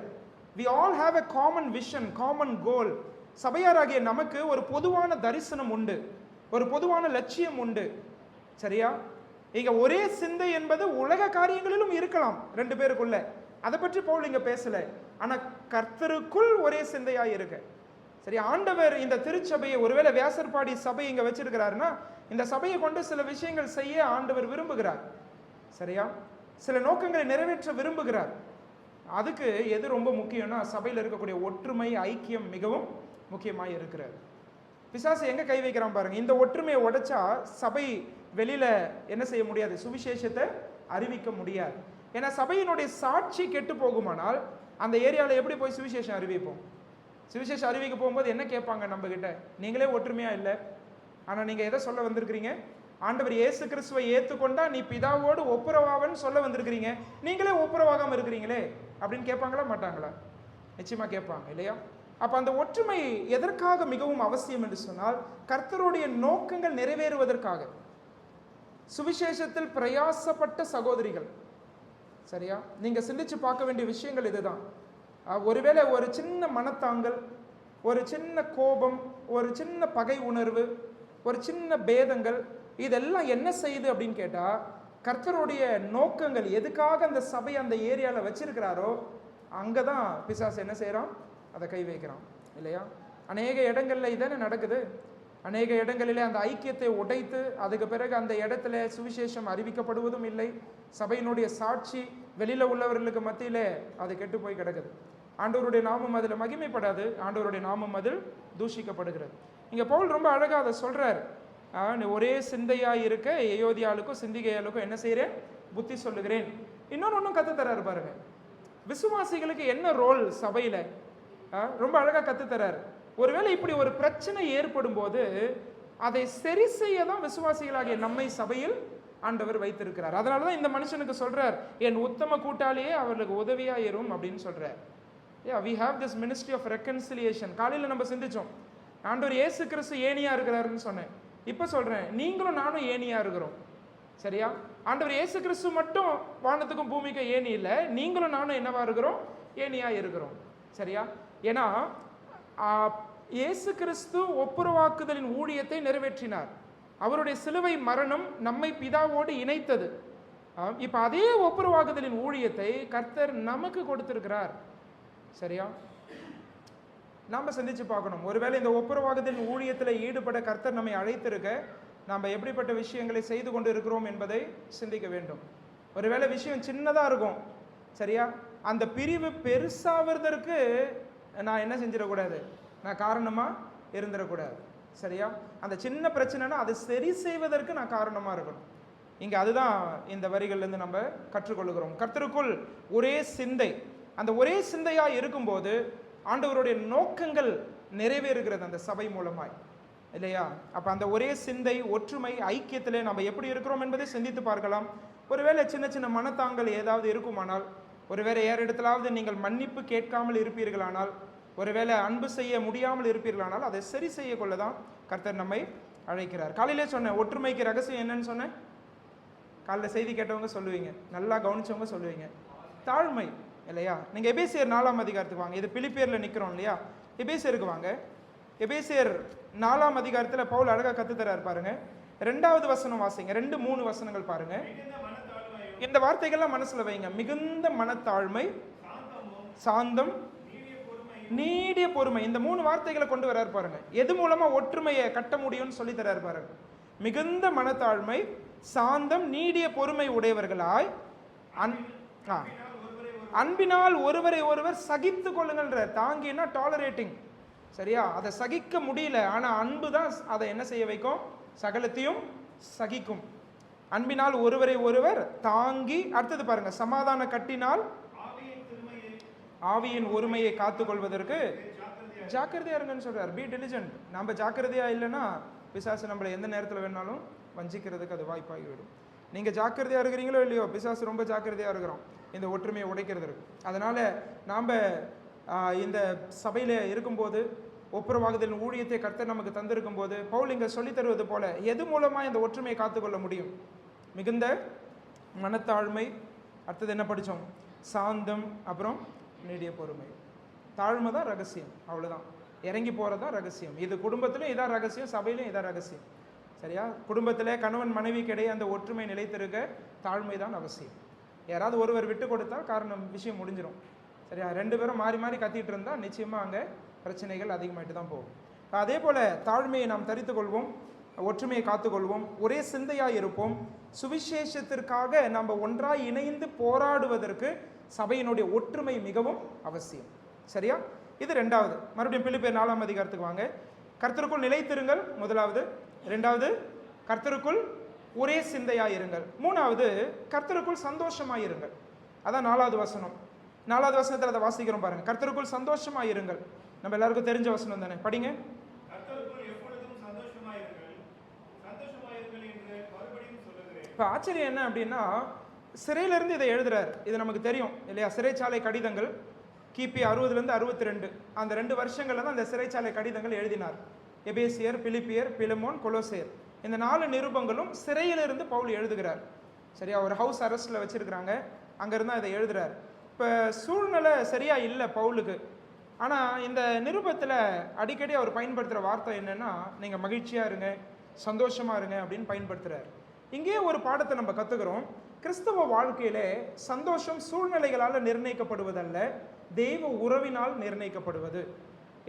we all have a common vision, common goal. சபையாராகிய நமக்கு ஒரு பொதுவான தரிசனம் உண்டு, ஒரு பொதுவான லட்சியம் உண்டு. சரியா? இங்க ஒரே சிந்தை என்பது உலக காரியங்களிலும் இருக்கலாம் ரெண்டு பேருக்குள்ள, அதை பற்றி பவுல் இங்க பேசல. ஆனா கர்த்தருக்குள் ஒரே சிந்தையா இருக்கு. சரி, ஆண்டவர் இந்த திருச்சபையை, ஒருவேளை வியாசர்பாடி சபை இங்க வச்சிருக்கிறாருன்னா இந்த சபையை கொண்டு சில விஷயங்கள் செய்ய ஆண்டவர் விரும்புகிறார். சரியா? சில நோக்கங்களை நிறைவேற்ற விரும்புகிறார். அதுக்கு எது ரொம்ப முக்கியம்னா சபையில் இருக்கக்கூடிய ஒற்றுமை, ஐக்கியம் மிகவும் முக்கியமாக இருக்கிறார். பிசாசு எங்க கை வைக்கிறான் பாருங்க. இந்த ஒற்றுமையை உடைச்சா சபை வெளியில என்ன செய்ய முடியாது? சுவிசேஷத்தை அறிவிக்க முடியாது. ஏன்னா சபையினுடைய சாட்சி கெட்டு போகுமானால் அந்த ஏரியாவில் எப்படி போய் சுவிசேஷம் அறிவிப்போம்? சுவிசேஷம் அறிவிக்க போகும்போது என்ன கேட்பாங்க நம்ம கிட்ட? நீங்களே ஒற்றுமையா இல்லை, ஆனா நீங்க எதை சொல்ல வந்திருக்கிறீங்க? ஆண்டவர் இயேசு கிறிஸ்துவை ஏற்றுக்கொண்டா நீ பிதாவோடு ஒப்புரவாவன்னு சொல்ல வந்திருக்கிறீங்க, நீங்களே ஒப்புரவாகாம இருக்கிறீங்களே அப்படின்னு கேட்பாங்களா மாட்டாங்களா? நிச்சயமா கேட்பாங்க இல்லையா? அப்ப அந்த ஒற்றுமை எதற்காக மிகவும் அவசியம் என்று சொன்னால் கர்த்தருடைய நோக்கங்கள் நிறைவேறுவதற்காக. சுவிசேஷத்தில் பிரயாசப்பட்ட சகோதரிகள். சரியா? நீங்க சிந்திச்சு பார்க்க வேண்டிய விஷயங்கள் இதுதான். ஒருவேளை ஒரு சின்ன மனத்தாங்கல், ஒரு சின்ன கோபம், ஒரு சின்ன பகை உணர்வு, ஒரு சின்ன பேதங்கள், இதெல்லாம் என்ன செய்யுது அப்படின்னு கேட்டா கர்த்தருடைய நோக்கங்கள் எதுக்காக அந்த சபை அந்த ஏரியாவில் வச்சிருக்கிறாரோ அங்கதான் பிசாசு என்ன செய்யறான்? அதை கை வைக்கிறான் இல்லையா? அநேக இடங்கள்ல இதானே நடக்குது. அநேக இடங்களிலே அந்த ஐக்கியத்தை உடைத்து அதுக்கு பிறகு அந்த இடத்துல சுவிசேஷம் அறிவிக்கப்படுவதும் இல்லை. சபையினுடைய சாட்சி வெளியில உள்ளவர்களுக்கு மத்தியிலே அது கெட்டு போய் கிடக்குது. ஆண்டவருடைய நாமம் அதில் மகிமைப்படாது, ஆண்டவருடைய நாமம் அதில் தூஷிக்கப்படுகிறது. இங்க பவுல் ரொம்ப அழகா அதை சொல்றார். ஒரே சிந்தையா இருக்க எயோதியாளுக்கும் சிந்திகையாளுக்கும் என்ன செய்கிறேன்? புத்தி சொல்லுகிறேன். இன்னொன்னும் கத்து தராரு பாருங்க. விசுவாசிகளுக்கு என்ன ரோல் சபையில ரொம்ப அழகா கத்து தராரு. ஒருவேளை இப்படி ஒரு பிரச்சனை ஏற்படும் போது அதை சரி செய்ய தான் விசுவாசிகளாகிய நம்மை சபையில் ஆண்டவர் வைத்திருக்கிறார். அதனாலதான் இந்த மனுஷனுக்கு சொல்றார், என் உத்தம கூட்டாளியே அவர்களுக்கு உதவியா இரும் அப்படின்னு சொல்றார். we have this ministry of reconciliation. காலையில் நம்ம சிந்திச்சோம், ஆண்டவர் இயேசு கிறிஸ்து ஏனியா இருக்கிறாருன்னு சொன்னேன். இப்போ சொல்றேன், நீங்களும் நானும் ஏணியா இருக்கிறோம். சரியா? ஆண்டவர் இயேசு கிறிஸ்து மட்டும் வானத்துக்கும் பூமிக்கும் ஏணி இல்லை, நீங்களும் நானும் என்னவா இருக்கிறோம்? ஏணியா இருக்கிறோம். சரியா? ஏன்னா இயேசு கிறிஸ்து ஒப்புரவாக்குதலின் ஊழியத்தை நிறைவேற்றினார். அவருடைய சிலுவை மரணம் நம்மை பிதாவோடு இணைத்தது. இப்ப அதே ஒப்புரவாக்குதலின் ஊழியத்தை கர்த்தர் நமக்கு கொடுத்திருக்கிறார். சரியா? நாம சிந்திச்சு பார்க்கணும். ஒருவேளை இந்த ஒப்புரவாக்குதலின் ஊழியத்தில் ஈடுபட கர்த்தர் நம்மை அழைத்திருக்க நாம் எப்படிப்பட்ட விஷயங்களை செய்து கொண்டு இருக்கிறோம் என்பதை சிந்திக்க வேண்டும். ஒருவேளை விஷயம் சின்னதா இருக்கும். சரியா? அந்த பிரிவு பெருசாவதற்கு நான் என்ன செஞ்சிடக்கூடாது? நான் காரணமா இருந்துடக்கூடாது. சரியா? அந்த சின்ன பிரச்சனைனா அதை சரி செய்வதற்கு நான் காரணமா இருக்கணும். இங்க அதுதான் இந்த வரிகள்லேருந்து நம்ம கற்றுக்கொள்கிறோம். கர்த்தருக்குள் ஒரே சிந்தை, அந்த ஒரே சிந்தையா இருக்கும்போது ஆண்டவருடைய நோக்கங்கள் நிறைவேறுகிறது அந்த சபை மூலமாய், இல்லையா? அப்ப அந்த ஒரே சிந்தை, ஒற்றுமை, ஐக்கியத்திலே நம்ம எப்படி இருக்கிறோம் என்பதை சிந்தித்து பார்க்கலாம். ஒருவேளை சின்ன சின்ன மனத்தாங்கள் ஏதாவது இருக்குமானால், ஒருவேளை யார் இடத்திலாவது நீங்கள் மன்னிப்பு கேட்காமல் இருப்பீர்களானால், ஒருவேளை அன்பு செய்ய முடியாமல் இருப்பீர்களானால் அதை சரி செய்ய கொள்ளதான் கர்த்தர் நம்மை அழைக்கிறார். காலையிலே சொன்னேன், ஒற்றுமைக்கு ரகசியம் என்னன்னு சொன்னேன். காலையில் செய்தி கேட்டவங்க சொல்லுவீங்க, நல்லா கவனிச்சவங்க சொல்லுவீங்க, தாழ்மை, இல்லையா? நீங்க எபேசியர் 4ஆம் அதிகாரத்துக்கு வாங்க. இது பிலிப்பியர்ல நிக்கிறோம் இல்லையா? எபேசியருக்கு வாங்க. எபேசியர் 4ஆம் அதிகாரத்தில் பவுல் அழகா கத்துத்தரார் பாருங்க. 2வது வசனம் வாசிங்க. 2-3 வசனங்கள் பாருங்க. இந்த வார்த்தைகள்லாம் மனசுல வைங்க. மிகுந்த மனத்தாழ்மை, சாந்தம், நீடிய பொறுமை. இந்த 3 வார்த்தைகளை கொண்டு வரார் பாருங்க. எது மூலமா ஒற்றுமையை கட்ட முடியும்னு சொல்லி தரார் பாருங்க. மிகுந்த மனத்தாழ்மை, சாந்தம், நீடிய பொறுமை உடையவர்களாய் அன்பினால் ஒருவரை ஒருவர் சகித்து கொள்ளுங்கள்ன்ற. தாங்கினா டாலரேட்டிங். சரியா? அதை சகிக்க முடியல, ஆனா அன்பு தான் அதை என்ன செய்ய வைக்கும்? சகலத்தையும் சகிக்கும். அன்பினால் ஒருவரை ஒருவர் தாங்கி. அடுத்தது பாருங்க, சமாதான கட்டினால் ஆவியின் ஒருமையை காத்துக் கொள்வதற்கு ஜாக்கிரதையா இருங்கன்னு சொல்றார். Be diligent. நம்ம ஜாக்கிரதையா இல்லைன்னா பிசாசு நம்மளை எந்த நேரத்தில் வேணாலும் வஞ்சிக்கிறதுக்கு அது வாய்ப்பாகிவிடும். நீங்க ஜாக்கிரதையா இருக்கிறீங்களோ இல்லையோ, பிசாசு ரொம்ப ஜாக்கிரதையா இருக்கிறோம் இந்த ஒற்றுமையை உடைக்கிறதுக்கு. அதனால நாம இந்த சபையில இருக்கும்போது, ஒப்புரவாகுதலின் ஊழியத்தை கர்த்தர் நமக்கு தந்திருக்கும் போது, பவுல் இங்க சொல்லி தருவது போல எது மூலமா இந்த ஒற்றுமையை காத்துக்கொள்ள முடியும்? மிகுந்த மனத்தாழ்மை, அடுத்தது என்ன படித்தோம்? சாந்தம், அப்புறம் நீடிய பொறுமை. தாழ்மை தான் ரகசியம், அவ்வளோதான். இறங்கி போகிறது தான் ரகசியம். இது குடும்பத்திலும் இதான் ரகசியம், சபையிலும் இதான் ரகசியம். சரியா? குடும்பத்தில் கணவன் மனைவிக்கிடையே அந்த ஒற்றுமை நிலைத்திருக்க தாழ்மை தான் அவசியம். யாராவது ஒருவர் விட்டு கொடுத்தால் காரணம் விஷயம் முடிஞ்சிடும். சரியா? 2 பேரும் மாறி மாறி கத்திட்டு இருந்தால் நிச்சயமாக அங்கே பிரச்சனைகள் அதிகமாகிட்டு தான் போகும். அதே போல் தாழ்மையை நாம் தரித்து கொள்வோம், ஒற்றுமையை காத்துக்கொள்வோம், ஒரே சிந்தையாக இருப்போம். சுவிசேஷத்திற்காக நம்ம ஒன்றாய் இணைந்து போராடுவதற்கு சபையினுடைய ஒற்றுமை மிகவும் அவசியம். சரியா? இது 2வது. மறுபடியும் பிலிப்பியர் 4ஆம் அதிகாரத்துக்கு வாங்க. கர்த்தருக்குள் நிலைத்திருங்கள், முதலாவது. 2வது, கர்த்தருக்குள் ஒரே சிந்தையாய் இருங்கள். 3வது, கர்த்தருக்குள் சந்தோஷமாய் இருங்கள். அதான் 4வது வசனம். 4வது வசனத்தில் அதை வாசிக்கிறோம் பாருங்க. கர்த்தருக்குள் சந்தோஷமாய் இருங்கள். நம்ம எல்லாருக்கும் தெரிஞ்ச வசனம் தானே, படிங்க. இப்போ ஆச்சரியம் என்ன அப்படின்னா, சிறையிலிருந்து இதை எழுதுறாரு. இது நமக்கு தெரியும் இல்லையா? சிறைச்சாலை கடிதங்கள் கிபி 60லேருந்து 62 அந்த 2 வருஷங்கள்ல தான் அந்த சிறைச்சாலை கடிதங்கள் எழுதினார். எபேசியர், பிலிப்பியர், பிலமோன், கொலோசேர். இந்த 4 நிருபங்களும் சிறையிலிருந்து பவுல் எழுதுகிறார். சரியா? ஒரு ஹவுஸ் அரெஸ்ட்ல வச்சிருக்கிறாங்க, அங்கிருந்து இதை எழுதுறார். இப்போ சூழ்நிலை சரியா இல்லை பவுலுக்கு. ஆனால் இந்த நிருபத்தில் அடிக்கடி அவர் பயன்படுத்துகிற வார்த்தை என்னன்னா, நீங்கள் மகிழ்ச்சியாக இருங்க, சந்தோஷமாக இருங்க அப்படின்னு பயன்படுத்துகிறார். இங்கேயே ஒரு பாடத்தை நம்ம கற்றுக்கிறோம். கிறிஸ்தவ வாழ்க்கையிலே சந்தோஷம் சூழ்நிலைகளால் நிர்ணயிக்கப்படுவதல்ல, தெய்வ உறவினால் நிர்ணயிக்கப்படுவது.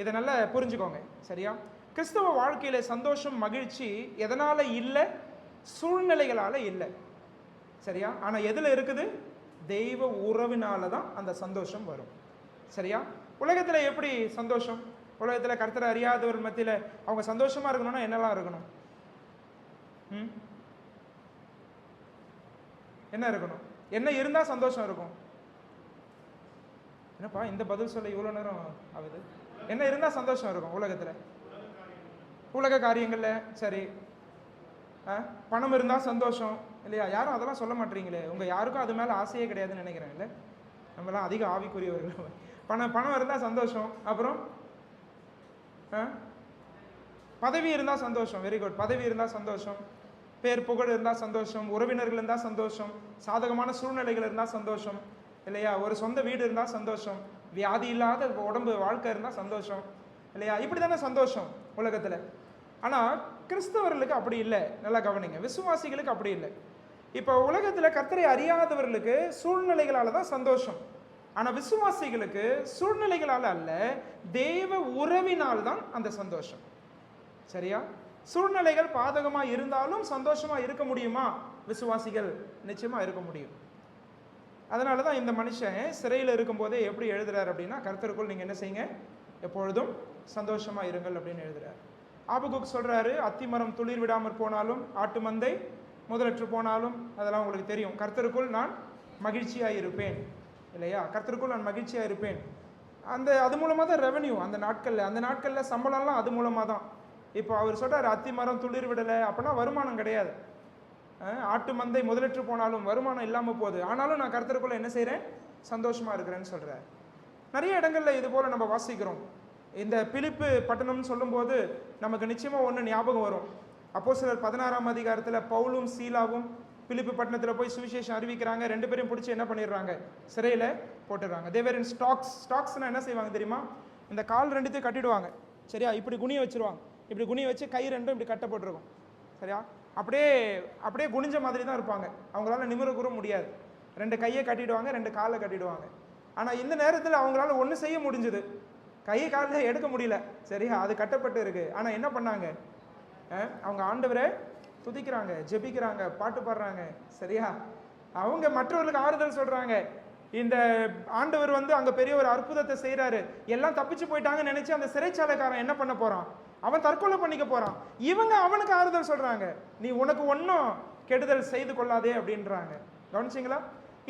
இதை நல்லா புரிஞ்சுக்கோங்க. சரியா? கிறிஸ்தவ வாழ்க்கையில சந்தோஷம், மகிழ்ச்சி எதனால இல்லை? சூழ்நிலைகளால இல்லை. சரியா? ஆனா எதுல இருக்குது? தெய்வ உறவினால தான் அந்த சந்தோஷம் வரும். சரியா? உலகத்துல எப்படி சந்தோஷம்? உலகத்துல கர்த்தரை அறியாதவர் மத்தியில அவங்க சந்தோஷமா இருக்கணும்னா என்னெல்லாம் இருக்கணும்? என்ன இருக்கணும்? என்ன இருந்தா சந்தோஷம் இருக்கும்? என்னப்பா இந்த பதில் சொல்ல இவ்வளோ நேரம் ஆகுது? என்ன இருந்தா சந்தோஷம் இருக்கும் உலகத்துல? உலக காரியங்கள்ல. சரி, பணம் இருந்தா சந்தோஷம் இல்லையா? யாரும் அதெல்லாம் சொல்ல மாட்டீங்களே. உங்க யாருக்கும் அது மேல ஆசையே கிடையாதுன்னு நினைக்கிறேன். இல்லை, நம்மலாம் அதிக ஆவிக்குரியவர்கள். பணம் இருந்தா சந்தோஷம். அப்புறம் பதவி இருந்தால் சந்தோஷம், வெரி குட். பதவி இருந்தால் சந்தோஷம், பேர் புகழ் இருந்தால் சந்தோஷம், உறவினர்கள் இருந்தால் சந்தோஷம், சாதகமான சூழ்நிலைகள் இருந்தால் சந்தோஷம் இல்லையா, ஒரு சொந்த வீடு இருந்தால் சந்தோஷம், வியாதி இல்லாத உடம்பு வாழ்க்கை இருந்தால் சந்தோஷம் இல்லையா, இப்படி தானே சந்தோஷம் உலகத்தில். ஆனால் கிறிஸ்தவர்களுக்கு அப்படி இல்லை. நல்லா கவனிங்க, விசுவாசிகளுக்கு அப்படி இல்லை. இப்போ உலகத்தில் கர்த்தரை அறியாதவர்களுக்கு சூழ்நிலைகளால் தான் சந்தோஷம். ஆனால் விசுவாசிகளுக்கு சூழ்நிலைகளால் அல்ல, தேவ உறவினால் தான் அந்த சந்தோஷம். சரியா? சூழ்நிலைகள் பாதகமாக இருந்தாலும் சந்தோஷமாக இருக்க முடியுமா? விசுவாசிகள் நிச்சயமாக இருக்க முடியும். அதனால தான் இந்த மனுஷன் சிறையில் இருக்கும்போதே எப்படி எழுதுறாரு அப்படின்னா, கர்த்தருக்குள் நீங்கள் என்ன செய்யுங்க, எப்பொழுதும் சந்தோஷமாக இருங்கள் அப்படின்னு எழுதுறாரு. ஆபகுக் சொல்றாரு, அத்திமரம் துளிர் விடாமற் போனாலும், ஆட்டு மந்தை முதலற்று போனாலும், அதெல்லாம் உங்களுக்கு தெரியும், கர்த்தருக்குள் நான் மகிழ்ச்சியாக இருப்பேன் இல்லையா, கர்த்தருக்குள் நான் மகிழ்ச்சியாக இருப்பேன். அது மூலமாக தான் ரெவன்யூ அந்த நாட்களில் சம்பளம்லாம் அது மூலமாக தான். இப்போ அவர் சொல்கிறார், அத்திமரம் துளிர் விடலை அப்படின்னா வருமானம் கிடையாது. ஆட்டு மந்தை முதலற்று போனாலும் வருமானம் இல்லாமல் போகுது, ஆனாலும் நான் கர்த்தருக்குள்ள என்ன செய்கிறேன், சந்தோஷமாக இருக்கிறேன்னு சொல்கிறார். நிறைய இடங்களில் இது போல் நம்ம வாசிக்கிறோம். இந்த பிலிப்பு பட்டணம்னு சொல்லும்போது நமக்கு நிச்சயமாக ஒன்று ஞாபகம் வரும். அப்போஸ்தலர் 16ஆம் அதிகாரத்தில் பவுலும் சீலாவும் பிலிப்பு பட்டணத்தில் போய் சுவிசேஷம் அறிவிக்கிறாங்க. 2 பேரையும் பிடிச்சி என்ன பண்ணிடுறாங்க, சிறையில் போட்டுடுறாங்க. தேவர் இன் ஸ்டாக்ஸ்னா என்ன செய்வாங்க தெரியுமா, இந்த கால் 2த்தையும் கட்டிடுவாங்க. சரியா? இப்படி குனிய வச்சுருவாங்க, இப்படி குனிய வச்சு கை 2 இப்படி கட்டப்பட்டிருக்கும். சரியா? அப்படியே குனிஞ்ச மாதிரி தான் இருப்பாங்க, அவங்களால நிமிர கூட முடியாது. 2 கையை கட்டிடுவாங்க, 2 காலை கட்டிடுவாங்க. ஆனால் இந்த நேரத்தில் அவங்களால ஒன்று செய்ய முடிஞ்சுது, கை காலில் எடுக்க முடியல. சரியா? அது கட்டப்பட்டு இருக்கு. ஆனால் என்ன பண்ணாங்க, அவங்க ஆண்டவரை துதிக்கிறாங்க, ஜெபிக்கிறாங்க, பாட்டு பாடுறாங்க. சரியா? அவங்க மற்றவர்களுக்கு ஆறுதல் சொல்றாங்க. இந்த ஆண்டவர் அங்க பெரிய ஒரு அற்புதத்தை செய்யறாரு, எல்லாம் தப்பிச்சு போயிட்டாங்கன்னு நினைச்சு அந்த சிறைச்சாலைக்காரன் என்ன பண்ண போறான், அவன் தற்கொலை பண்ணிக்க போறான். இவங்க அவனுக்கு ஆறுதல் சொல்றாங்க, நீ உனக்கு ஒன்னும் கெடுதல் செய்து கொள்ளாதே அப்படின்றாங்க. கவனிச்சிங்களா?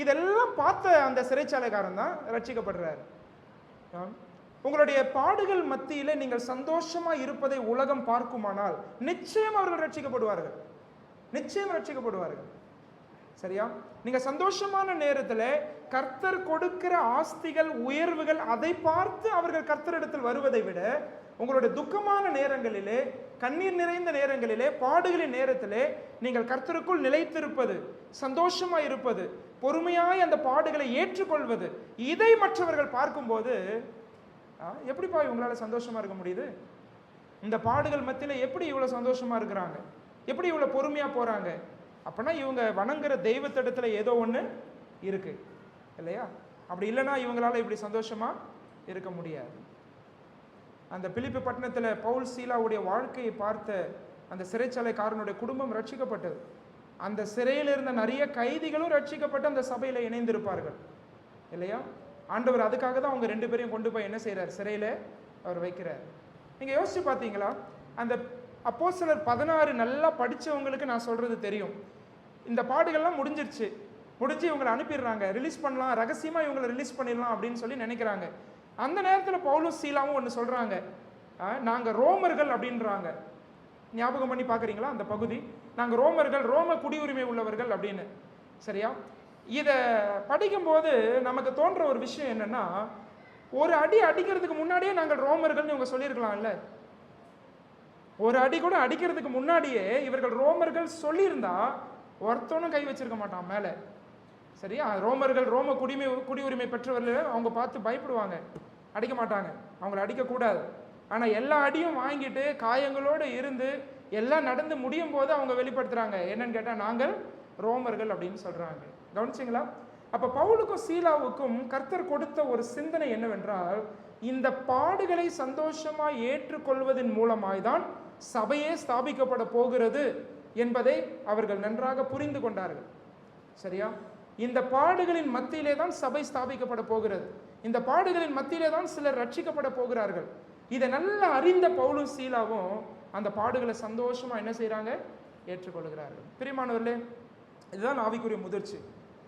இதெல்லாம் பார்த்த அந்த சிறைச்சாலைக்காரன் தான் ரட்சிக்கப்படுறாரு. உங்களுடைய பாடுகள் மத்தியிலே நீங்கள் சந்தோஷமா இருப்பதை உலகம் பார்க்குமானால் நிச்சயம் அவர்கள் ரட்சிக்கப்படுவார்கள், நிச்சயம் ரட்சிக்கப்படுவார்கள். சரியா? நீங்க சந்தோஷமான நேரத்தில் கர்த்தர் கொடுக்கிற ஆஸ்திகள் உயர்வுகள் அதை பார்த்து அவர்கள் கர்த்தரிடத்தில் வருவதை விட, உங்களுடைய துக்கமான நேரங்களிலே, கண்ணீர் நிறைந்த நேரங்களிலே, பாடுகளின் நேரத்திலே நீங்கள் கர்த்தருக்குள் நிலைத்திருப்பது, சந்தோஷமா இருப்பது, பொறுமையாய் அந்த பாடுகளை ஏற்றுக்கொள்வது, இதை மற்றவர்கள் பார்க்கும்போது எப்படிப்பா இவங்களால சந்தோஷமா இருக்க முடியுது, இந்த பாடுகள் மத்தியில் எப்படி இவ்வளவு சந்தோஷமா இருக்கிறாங்க, எப்படி இவ்வளவு பொறுமையா போறாங்க, அப்படின்னா இவங்க வணங்குற தெய்வத்திடத்துல ஏதோ ஒண்ணு இருக்கு இல்லையா? அப்படி இல்லைன்னா இவங்களால இப்படி சந்தோஷமா இருக்க முடியாது. அந்த பிலிப்பு பட்டணத்துல பவுல் சீலாவுடைய வாழ்க்கையை பார்த்த அந்த சிறைச்சாலைக்காரனுடைய குடும்பம் ரட்சிக்கப்பட்டது. அந்த சிறையில் இருந்த நிறைய கைதிகளும் ரட்சிக்கப்பட்டு அந்த சபையில இணைந்திருப்பார்கள் இல்லையா? ஆண்டவர் அதுக்காக தான் அவங்க 2 பேரையும் கொண்டு போய் என்ன செய்யறார், சிறையில அவர் வைக்கிறார். நீங்க யோசிச்சு பார்த்தீங்களா? அந்த அப்போஸ்தலர் 16 நல்லா படிச்சவங்களுக்கு நான் சொல்றது தெரியும். இந்த பாடுகள்லாம் முடிஞ்சிருச்சு, முடிஞ்சு இவங்களை அனுப்பிடுறாங்க, ரிலீஸ் பண்ணலாம், ரகசியமா இவங்களை ரிலீஸ் பண்ணிடலாம் அப்படின்னு சொல்லி நினைக்கிறாங்க. அந்த நேரத்தில் பவுலும் சீலாவும் ஒன்று சொல்றாங்க, நாங்க ரோமர்கள் அப்படின்றாங்க. ஞாபகம் பண்ணி பார்க்குறீங்களா அந்த பகுதி? நாங்க ரோமர்கள், ரோம குடியுரிமை உள்ளவர்கள் அப்படின்னு. சரியா? இதை படிக்கும்போது நமக்கு தோன்ற ஒரு விஷயம் என்னன்னா, ஒரு அடி அடிக்கிறதுக்கு முன்னாடியே நாங்கள் ரோமர்கள்னு இவங்க சொல்லியிருக்கலாம்ல. ஒரு அடி கூட அடிக்கிறதுக்கு முன்னாடியே இவர்கள் ரோமர்கள் சொல்லியிருந்தா ஒருத்தனும் கை வச்சிருக்க மாட்டான் மேல. சரியா? ரோமர்கள், ரோம குடியுரிமை பெற்றவர்கள், அவங்க பார்த்து பயப்படுவாங்க, அடிக்க மாட்டாங்க, அவங்களை அடிக்கக்கூடாது. ஆனால் எல்லா அடியும் வாங்கிட்டு காயங்களோடு இருந்து எல்லாம் நடந்து முடியும் போது அவங்க வெளிப்படுத்துறாங்க, என்னன்னு கேட்டால் நாங்கள் ரோமர்கள் அப்படின்னு சொல்றாங்க. கவனிச்சிங்களா? அப்ப பவுலுக்கும் சீலாவுக்கும் கர்த்தர் கொடுத்த ஒரு சிந்தனை என்னவென்றால், இந்த பாடுகளை சந்தோஷமாய் ஏற்றுக்கொள்வதன் மூலமாய்தான் சபையே ஸ்தாபிக்கப்பட போகிறது என்பதை அவர்கள் நன்றாக புரிந்து கொண்டார்கள். சரியா? இந்த பாடுகளின் மத்தியிலே தான் சபை ஸ்தாபிக்கப்பட போகிறது, இந்த பாடுகளின் மத்தியிலே தான் சிலர் ரட்சிக்கப்பட போகிறார்கள். இதை நல்லா அறிந்த பவுலும் சீலாவும் அந்த பாடுகளை சந்தோஷமா என்ன செய்யறாங்க, ஏற்றுக்கொள்கிறார்கள். பிரியமானவர்களே, இதுதான் ஆவிக்குரிய முதிர்ச்சி.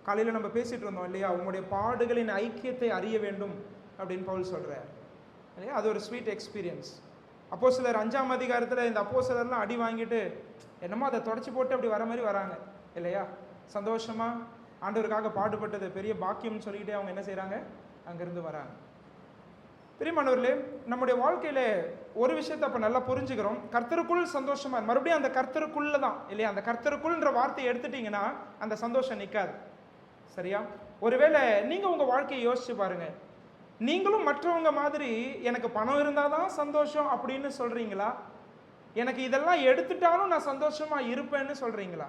காலையில் நம்ம பேசிட்டு இருந்தோம் இல்லையா, உங்களுடைய பாடுகளின் ஐக்கியத்தை அறிய வேண்டும் அப்படின்னு பவுல் சொல்றார் இல்லையா? அது ஒரு ஸ்வீட் எக்ஸ்பீரியன்ஸ். அப்போஸ்தலர் 5ஆம் அதிகாரத்தில் இந்த அப்போஸ்தலர்லாம் அடி வாங்கிட்டு என்னமோ அதை தொடச்சி போட்டு அப்படி வர மாதிரி வராங்க இல்லையா? சந்தோஷமா ஆண்டவருக்காக பாடுபட்டது பெரிய பாக்கியம்னு சொல்லிக்கிட்டே அவங்க என்ன செய்கிறாங்க, அங்கேருந்து வராங்க. பிரியமானவர்களே, நம்முடைய வாழ்க்கையில ஒரு விஷயத்தை அப்ப நல்லா புரிஞ்சுக்கிறோம். கர்த்தருக்குள் சந்தோஷமா மறுபடியும் அந்த கர்த்தருக்குள்ள தான் இல்லையா? அந்த கர்த்தருக்குள்ன்ற வார்த்தையை எடுத்துட்டீங்கன்னா அந்த சந்தோஷம் நிற்காது. சரியா? ஒருவேளை நீங்க உங்க வாழ்க்கையை யோசிச்சு பாருங்க. நீங்களும் மற்றவங்க மாதிரி எனக்கு பணம் இருந்தாதான் சந்தோஷம் அப்படின்னு சொல்றீங்களா? எனக்கு இதெல்லாம் எடுத்துட்டாலும் நான் சந்தோஷமா இருப்பேன்னு சொல்றீங்களா?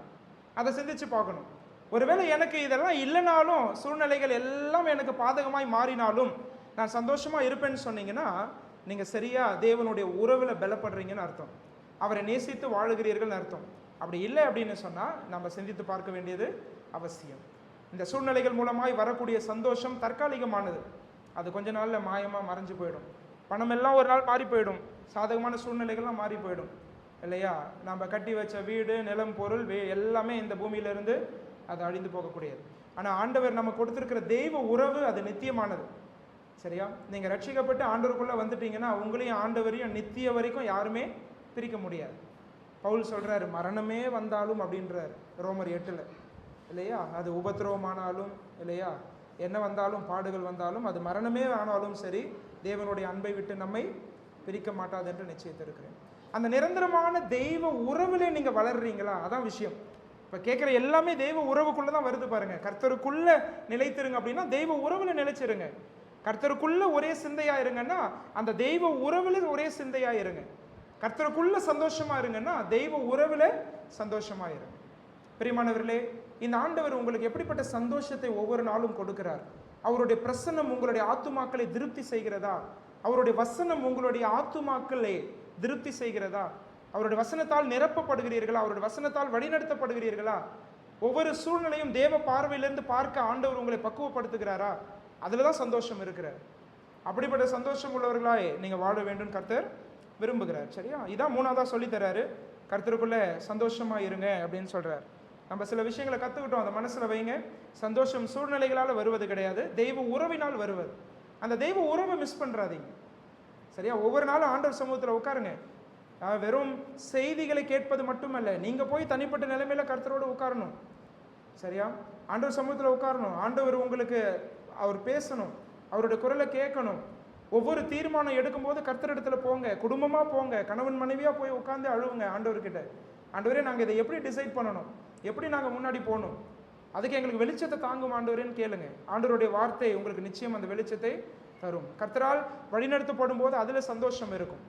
அதை சிந்திச்சு பார்க்கணும். ஒருவேளை எனக்கு இதெல்லாம் இல்லைனாலும், சூழ்நிலைகள் எல்லாம் எனக்கு பாதகமாய் மாறினாலும் நான் சந்தோஷமா இருப்பேன்னு சொன்னீங்கன்னா நீங்க சரியா தேவனுடைய உறவுல பலப்படுறீங்கன்னு அர்த்தம். அவரை நேசித்து வாழுகிறீர்கள்னு அர்த்தம். அப்படி இல்லை அப்படின்னு சொன்னா நம்ம சிந்தித்து பார்க்க வேண்டியது அவசியம். இந்த சூழ்நிலைகள் மூலமாய் வரக்கூடிய சந்தோஷம் தற்காலிகமானது. அது கொஞ்ச நாள்ல மாயமா மறைஞ்சு போயிடும். பணம் எல்லாம் ஒரு நாள் மாறி போயிடும். சாதகமான சூழ்நிலைகள்லாம் மாறி போயிடும் இல்லையா? நம்ம கட்டி வச்ச வீடு, நிலம், பொருள் எல்லாமே இந்த பூமியிலிருந்து அது அழிந்து போகக்கூடியது. ஆனா ஆண்டவர் நம்ம கொடுத்திருக்கிற தெய்வ உறவு அது நித்தியமானது. சரியா? நீங்க ரட்சிக்கப்பட்டு ஆண்டவருக்குள்ள வந்துட்டீங்கன்னா உங்களையும் ஆண்டவரையும் நித்திய வரைக்கும் யாருமே பிரிக்க முடியாது. பவுல் சொல்றாரு, மரணமே வந்தாலும் அப்படின்றாரு ரோமர் 8 இல்லையா? அது உபத்திரவமானாலும் இல்லையா, என்ன வந்தாலும், பாடுகள் வந்தாலும், அது மரணமே ஆனாலும் சரி, தேவனுடைய அன்பை விட்டு நம்மை பிரிக்க மாட்டாது என்று நிச்சயித்திருக்கிறேன். அந்த நிரந்தரமான தெய்வ உறவுலே நீங்க வளர்றீங்களா? அதான் விஷயம். இப்ப கேட்கிற எல்லாமே தெய்வ உறவுக்குள்ளதான் வருது பாருங்க. கர்த்தருக்குள்ள நிலைத்திருங்க அப்படின்னா தெய்வ உறவுல நிலைச்சிருங்க. கர்த்தருக்குள்ள ஒரே சிந்தையா இருங்கன்னா அந்த தெய்வ உறவுல ஒரே சிந்தையா இருங்க. கர்த்தருக்குள்ள சந்தோஷமா இருங்கன்னா தெய்வ உறவுல சந்தோஷமா இருங்க. பிரியமானவர்களே, இந்த ஆண்டவர் உங்களுக்கு எப்படிப்பட்ட சந்தோஷத்தை ஒவ்வொரு நாளும் கொடுக்கிறார்? அவருடைய பிரசன்னம் உங்களுடைய ஆத்துமாக்களை திருப்தி செய்கிறதா? அவருடைய வசனம் உங்களுடைய ஆத்துமாக்களை திருப்தி செய்கிறதா? அவருடைய வசனத்தால் நிரப்பப்படுகிறீர்களா? அவருடைய வசனத்தால் வழிநடத்தப்படுகிறீர்களா? ஒவ்வொரு சூழ்நிலையும் தேவ பார்வையிலிருந்து பார்க்க ஆண்டவர் உங்களை பக்குவப்படுத்துகிறாரா? அதுலதான் சந்தோஷம் இருக்கிறார். அப்படிப்பட்ட சந்தோஷம் உள்ளவர்களாய் நீங்க வாழ வேண்டும் கர்த்தர் விரும்புகிறார். சரியா? இதான் 3ஆவதா சொல்லி தராரு, கர்த்தருக்குள்ள சந்தோஷமா இருங்க அப்படின்னு சொல்றார். நம்ம சில விஷயங்களை கத்துக்கிட்டோம், அந்த மனசுல வைங்க. சந்தோஷம் சூழ்நிலைகளால வருவது கிடையாது, தெய்வ உறவினால் வருவது. அந்த தெய்வ உறவை மிஸ் பண்றாதீங்க. சரியா? ஒவ்வொரு நாளும் ஆண்டவர் சமூகத்தில் உட்காருங்க. வெறும் செய்திகளை கேட்பது மட்டுமல்ல, நீங்க போய் தனிப்பட்ட நிலைமையில கர்த்தரோடு உட்காரணும். சரியா? ஆண்டவர் சமூகத்தில் உட்காரணும். ஆண்டவர் உங்களுக்கு அவர் பேசணும், அவருடைய குரலை கேட்கணும். ஒவ்வொரு தீர்மானம் எடுக்கும்போது கர்த்தரிடத்துல போங்க, குடும்பமா போங்க, கணவன் மனைவியா போய் உட்கார்ந்து அழுவுங்க ஆண்டவர்கிட்ட. ஆண்டவரே, நாங்கள் இதை எப்படி டிசைட் பண்ணணும், எப்படி நாங்கள் முன்னாடி போகணும், அதுக்கு எங்களுக்கு வெளிச்சத்தை தாங்கும் ஆண்டவரேன்னு கேளுங்க. ஆண்டவருடைய வார்த்தை உங்களுக்கு நிச்சயம் அந்த வெளிச்சத்தை தரும். கர்த்தரால் வழிநடத்தப்படும் போது அதுல சந்தோஷம் இருக்கும்.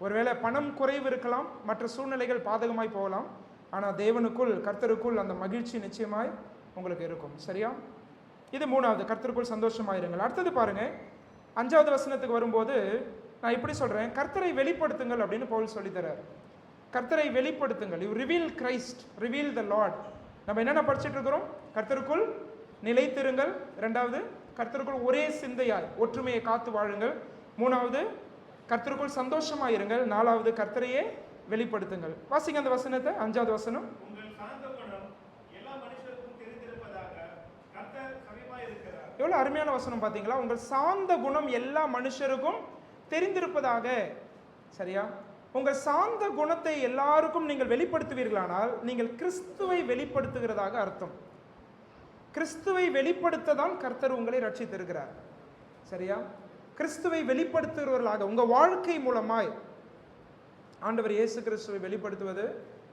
ஒருவேளை பணம் குறைவு இருக்கலாம், மற்ற சூழ்நிலைகள் பாதகமாய் போகலாம், ஆனால் தேவனுக்குள், கர்த்தருக்குள் அந்த மகிழ்ச்சி நிச்சயமாய் உங்களுக்கு இருக்கும். சரியா? இது 3ஆவது, கர்த்தருக்குள் சந்தோஷமாயிருங்கள். அடுத்தது பாருங்க, 5வது வசனத்துக்கு வரும்போது நான் இப்படி சொல்றேன், கர்த்தரை வெளிப்படுத்துங்கள் அப்படின்னு பவுல் சொல்லி தர்றார். கர்த்தரை வெளிப்படுத்துங்கள். You reveal Christ, reveal the Lord. நம்ம என்னென்ன படிச்சுட்டு இருக்கிறோம்? கர்த்தருக்குள் நிலைத்திருங்கள். 2வது, கர்த்தருக்குள் ஒரே சிந்தையாய் ஒற்றுமையை காத்து வாழுங்கள். 3வது, கர்த்தருக்குள் சந்தோஷமாயிருங்கள். 4வது, கர்த்தரையே வெளிப்படுத்துங்கள். வாசிங்க அந்த வசனத்தை, 5வது வசனம். எவ்வளவு அருமையான வசனம் பாத்தீங்களா? உங்கள் சாந்த குணம் எல்லா மனுஷருக்கும் தெரிந்திருப்பதாக. சரியா? உங்கள் சாந்த குணத்தை எல்லாருக்கும் நீங்கள் வெளிப்படுத்துவீர்களானால் நீங்கள் கிறிஸ்துவை வெளிப்படுத்துகிறதாக அர்த்தம். கிறிஸ்துவை வெளிப்படுத்ததான் கர்த்தர் உங்களை ரட்சித்திருக்கிறார். சரியா? கிறிஸ்துவை வெளிப்படுத்துகிறவர்களாக உங்க வாழ்க்கை மூலமாய் ஆண்டவர் இயேசு கிறிஸ்துவை வெளிப்படுத்துவது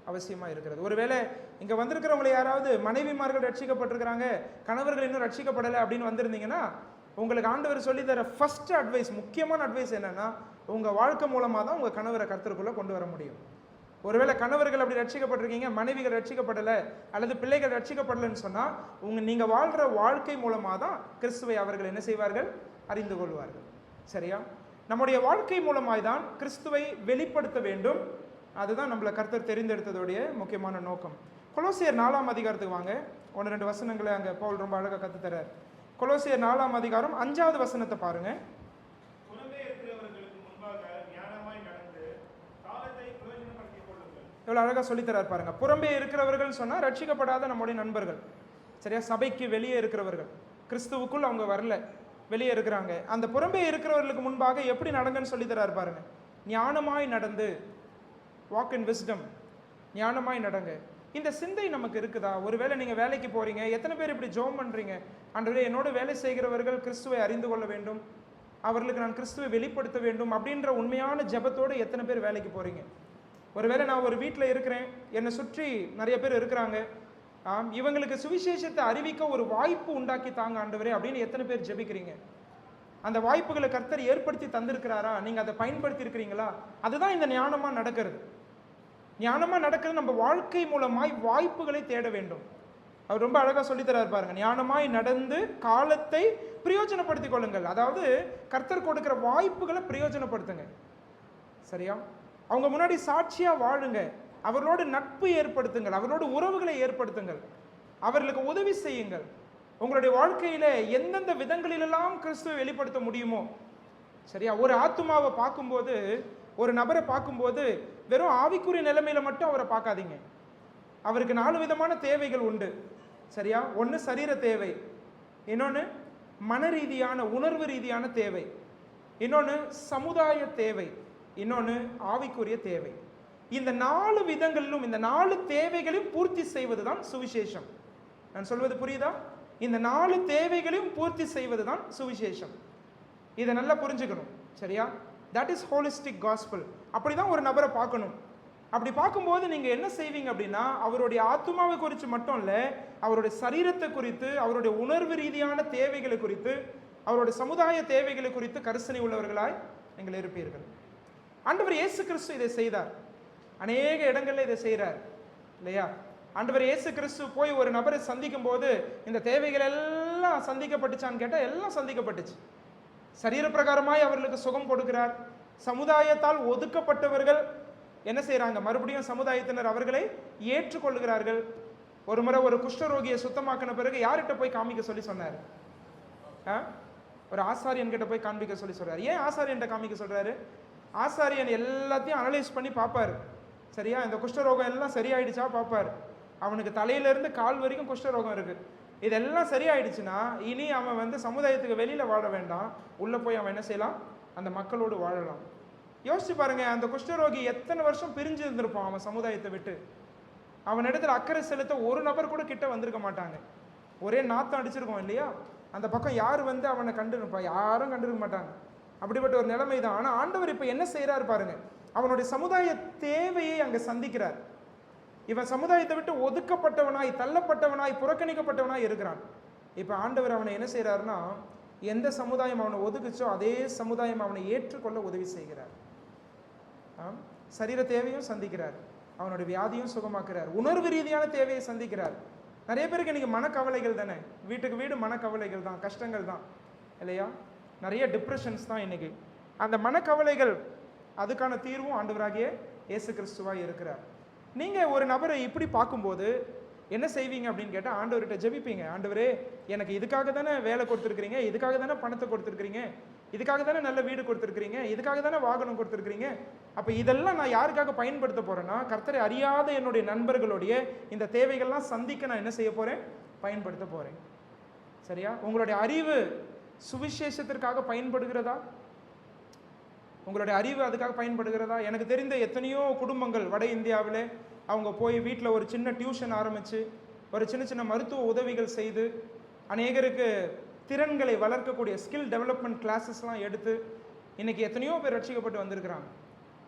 அவசியமா இருக்கிறது. ஒருவேளை இங்க வந்திருக்கிறவங்களை யாராவது மனைவிமார்கள் ரட்சிக்கப்பட்டிருக்கிறாங்க, கணவர்கள் இன்னும் ரட்சிக்கப்படலை அப்படின்னு வந்திருந்தீங்கன்னா, உங்களுக்கு ஆண்டவர் சொல்லி தர ஃபர்ஸ்ட் அட்வைஸ், முக்கியமான அட்வைஸ் என்னன்னா, உங்க வாழ்க்கை மூலமா தான் உங்க கணவரை கர்த்தருக்குள்ள கொண்டு வர முடியும். ஒருவேளை கணவர்கள் அப்படி ரட்சிக்கப்பட்டிருக்கீங்க, மனைவிகள் ரட்சிக்கப்படலை அல்லது பிள்ளைகள் ரட்சிக்கப்படலைன்னு சொன்னா, நீங்க வாழ்ற வாழ்க்கை மூலமா தான் கிறிஸ்துவை அவர்கள் என்ன செய்வார்கள்? அறிந்து கொள்வார்கள். சரியா? நம்முடைய வாழ்க்கை மூலமாய் தான் கிறிஸ்துவை வெளிப்படுத்த வேண்டும். அதுதான் நம்மளை கர்த்தர் தெரிந்தெடுத்ததோடைய முக்கியமான நோக்கம். கொலோசியர் 4ஆம் அதிகாரத்துக்கு வாங்க. 1-2 வசனங்களை அங்கே பவுல் ரொம்ப அழகாக கற்றுத்தரார். கொலோசியர் 4ஆம் அதிகாரம் 5வது வசனத்தை பாருங்க. எவ்வளோ அழகாக சொல்லித்தரார் பாருங்க. புறம்பே இருக்கிறவர்கள் சொன்னால் ரட்சிக்கப்படாத நம்முடைய நண்பர்கள். சரியா? சபைக்கு வெளியே இருக்கிறவர்கள், கிறிஸ்துவுக்குள் அவங்க வரல, வெளியே இருக்கிறாங்க. அந்த புறம்பே இருக்கிறவர்களுக்கு முன்பாக எப்படி நடங்கன்னு சொல்லித்தரார் பாருங்க. ஞானமாய் நடந்து, வாக் இன் விஸ்டம், ஞானமாய் நடங்க. இந்த சிந்தை நமக்கு இருக்குதா? ஒருவேளை நீங்க வேலைக்கு போறீங்க, எத்தனை பேர் இப்படி ஜெபம் பண்றீங்க? ஆண்டவரே, என்னோட வேலை செய்கிறவர்கள் கிறிஸ்துவை அறிந்து கொள்ள வேண்டும், அவர்களுக்கு நான் கிறிஸ்துவை வெளிப்படுத்த வேண்டும் அப்படின்ற உண்மையான ஜெபத்தோடு எத்தனை பேர் வேலைக்கு போகிறீங்க? ஒருவேளை நான் ஒரு வீட்டில் இருக்கிறேன், என்னை சுற்றி நிறைய பேர் இருக்கிறாங்க, இவங்களுக்கு சுவிசேஷத்தை அறிவிக்க ஒரு வாய்ப்பு உண்டாக்கி தாங்க ஆண்டவரே அப்படின்னு எத்தனை பேர் ஜெபிக்கிறீங்க? அந்த வாய்ப்புகளை கர்த்தர் ஏற்படுத்தி தந்திருக்கிறாரா? நீங்கள் அதை பயன்படுத்தி இருக்கிறீங்களா? அதுதான் இந்த ஞானமாக நடக்கிறது. ஞானமாக நடக்கிறது நம்ம வாழ்க்கை மூலமாய் வாய்ப்புகளை தேட வேண்டும். அவர் ரொம்ப அழகாக சொல்லித்தரார் பாருங்க. ஞானமாய் நடந்து காலத்தை பிரயோஜனப்படுத்திக் கொள்ளுங்கள். அதாவது கர்த்தர் கொடுக்கிற வாய்ப்புகளை பிரயோஜனப்படுத்துங்க. சரியா? அவங்க முன்னாடி சாட்சியா வாழுங்க. அவர்களோடு நட்பு ஏற்படுத்துங்கள், அவர்களோடு உறவுகளை ஏற்படுத்துங்கள், அவர்களுக்கு உதவி செய்யுங்கள். உங்களுடைய வாழ்க்கையில எந்தெந்த விதங்களிலெல்லாம் கிறிஸ்துவை வெளிப்படுத்த முடியுமோ. சரியா? ஒரு ஆத்துமாவை பார்க்கும்போது, ஒரு நபரை பார்க்கும்போது வெறும் ஆவிக்குரிய நிலைமையில மட்டும் அவரை பார்க்காதீங்க. அவருக்கு 4 விதமான தேவைகள் உண்டு. சரியா? ஒன்று சரீர தேவை, இன்னொன்று மன ரீதியான உணர்வு ரீதியான தேவை, இன்னொன்று சமுதாய தேவை, இன்னொன்று ஆவிக்குரிய தேவை. இந்த 4 விதங்களிலும் இந்த 4 தேவைகளையும் பூர்த்தி செய்வதுதான் சுவிசேஷம். நான் சொல்வது புரியுதா? இந்த 4 தேவைகளையும் பூர்த்தி செய்வதுதான் சுவிசேஷம். இதை நல்லா புரிஞ்சுக்கணும். சரியா? That is holistic gospel. அப்படிதான் ஒரு நபரை பார்க்கணும். அப்படி பார்க்கும்போது நீங்க என்ன செய்வீங்க அப்படின்னா, அவருடைய ஆத்துமாவை குறித்து மட்டும் இல்ல, அவருடைய சரீரத்தை குறித்து, அவருடைய உணர்வு ரீதியான தேவைகளை குறித்து, அவருடைய சமுதாய தேவைகளை குறித்து கரிசனை உள்ளவர்களாய் நீங்கள் இருப்பீர்கள். ஆண்டவர் இயேசு கிறிஸ்து இதை செய்தார். அநேக இடங்கள்ல இதை செய்கிறார் இல்லையா? ஆண்டவர் இயேசு கிறிஸ்து போய் ஒரு நபரை சந்திக்கும் போது இந்த தேவைகள் எல்லாம் சந்திக்கப்பட்டுச்சான்னு கேட்டால் எல்லாம் சந்திக்கப்பட்டுச்சு. சரீர பிரகாரமாய் அவர்களுக்கு சுகம் கொடுக்கிறார். சமுதாயத்தால் ஒதுக்கப்பட்டவர்கள் என்ன செய்யறாங்க? மறுபடியும் சமுதாயத்தினர் அவர்களை ஏற்றுக்கொள்ளுகிறார்கள். ஒரு முறை ஒரு குஷ்டரோகியை சுத்தமாக்கின பிறகு யார்கிட்ட போய் காமிக்க சொல்லி சொன்னார்? ஒரு ஆசாரியன் கிட்ட போய் காண்பிக்க சொல்லி சொல்றாரு. ஏன் ஆசாரியன்கிட்ட காமிக்க சொல்றாரு? ஆசாரியன் எல்லாத்தையும் அனலைஸ் பண்ணி பார்ப்பார். சரியா? இந்த குஷ்டரோகம் எல்லாம் சரியாயிடுச்சா பார்ப்பார். அவனுக்கு தலையிலிருந்து கால் வரைக்கும் குஷ்டரோகம் இருக்கு. இதெல்லாம் சரியாயிடுச்சுன்னா இனி அவன் சமுதாயத்துக்கு வெளியில வாழ வேண்டாம், உள்ள போய் அவன் என்ன செய்யலாம்? அந்த மக்களோடு வாழலாம். யோசிச்சு பாருங்க, அந்த குஷ்டரோகி எத்தனை வருஷம் பிரிஞ்சு இருந்திருப்பான் அவன் சமுதாயத்தை விட்டு. அவன் இடத்துல அக்கறை செலுத்த ஒரு நபர் கூட கிட்ட வந்திருக்க மாட்டாங்க. ஒரே நாத்தம் அடிச்சிருக்கோம் இல்லையா? அந்த பக்கம் யார் அவனை கண்டுருப்பா? யாரும் கண்டிருக்க மாட்டாங்க. அப்படிப்பட்ட ஒரு நிலைமை தான். ஆனா ஆண்டவர் இப்ப என்ன செய்யறாரு பாருங்க, அவனுடைய சமுதாய தேவையை அங்க சந்திக்கிறார். இவன் சமுதாயத்தை விட்டு ஒதுக்கப்பட்டவனாய், தள்ளப்பட்டவனாய், புறக்கணிக்கப்பட்டவனாய் இருக்கிறான். இப்ப ஆண்டவர் அவனை என்ன செய்யறாருன்னா, எந்த சமுதாயம் அவனை ஒதுக்குச்சோ அதே சமுதாயம் அவனை ஏற்றுக்கொள்ள உதவி செய்கிறார். சரீர தேவையும் சந்திக்கிறார், அவனுடைய வியாதியும் சுகமாக்குறார், உணர்வு ரீதியான தேவையை சந்திக்கிறார். நிறைய பேருக்கு இன்னைக்கு மனக்கவலைகள் தானே, வீட்டுக்கு வீடு மனக்கவலைகள் தான், கஷ்டங்கள் தான் இல்லையா? நிறைய டிப்ரெஷன்ஸ் தான் இன்னைக்கு. அந்த மனக்கவலைகள் அதுக்கான தீர்வும் ஆண்டவராகிய இயேசு கிறிஸ்துவாய் இருக்கிறார். நீங்க ஒரு நபரை இப்படி பார்க்கும்போது என்ன செய்வீங்க அப்படின்னு கேட்டால், ஆண்டவர்கிட்ட ஜெபிப்பீங்க. ஆண்டவரே, எனக்கு இதுக்காக தானே வேலை கொடுத்துருக்கிறீங்க, இதுக்காக தானே பணத்தை கொடுத்துருக்கிறீங்க, இதுக்காக தானே நல்ல வீடு கொடுத்துருக்கிறீங்க, இதுக்காக தானே வாகனம் கொடுத்துருக்கிறீங்க. அப்போ இதெல்லாம் நான் யாருக்காக பயன்படுத்த போறேன்னா, கர்த்தரை அறியாத என்னுடைய நண்பர்களுடைய இந்த தேவைகள்லாம் சந்திக்க நான் என்ன செய்ய போறேன்? பயன்படுத்த போறேன். சரியா? உங்களுடைய அறிவு சுவிசேஷத்திற்காக பயன்படுகிறதா? உங்களுடைய அறிவு அதுக்காக பயன்படுகிறதா? எனக்கு தெரிந்த எத்தனையோ குடும்பங்கள் வட இந்தியாவில் அவங்க போய் வீட்டில் ஒரு சின்ன டியூஷன் ஆரம்பித்து, ஒரு சின்ன சின்ன மருத்துவ உதவிகள் செய்து, அநேகருக்கு திறன்களை வளர்க்கக்கூடிய ஸ்கில் டெவலப்மெண்ட் கிளாஸஸ்லாம் எடுத்து இன்னைக்கு எத்தனையோ பேர் ரட்சிக்கப்பட்டு வந்திருக்கிறாங்க.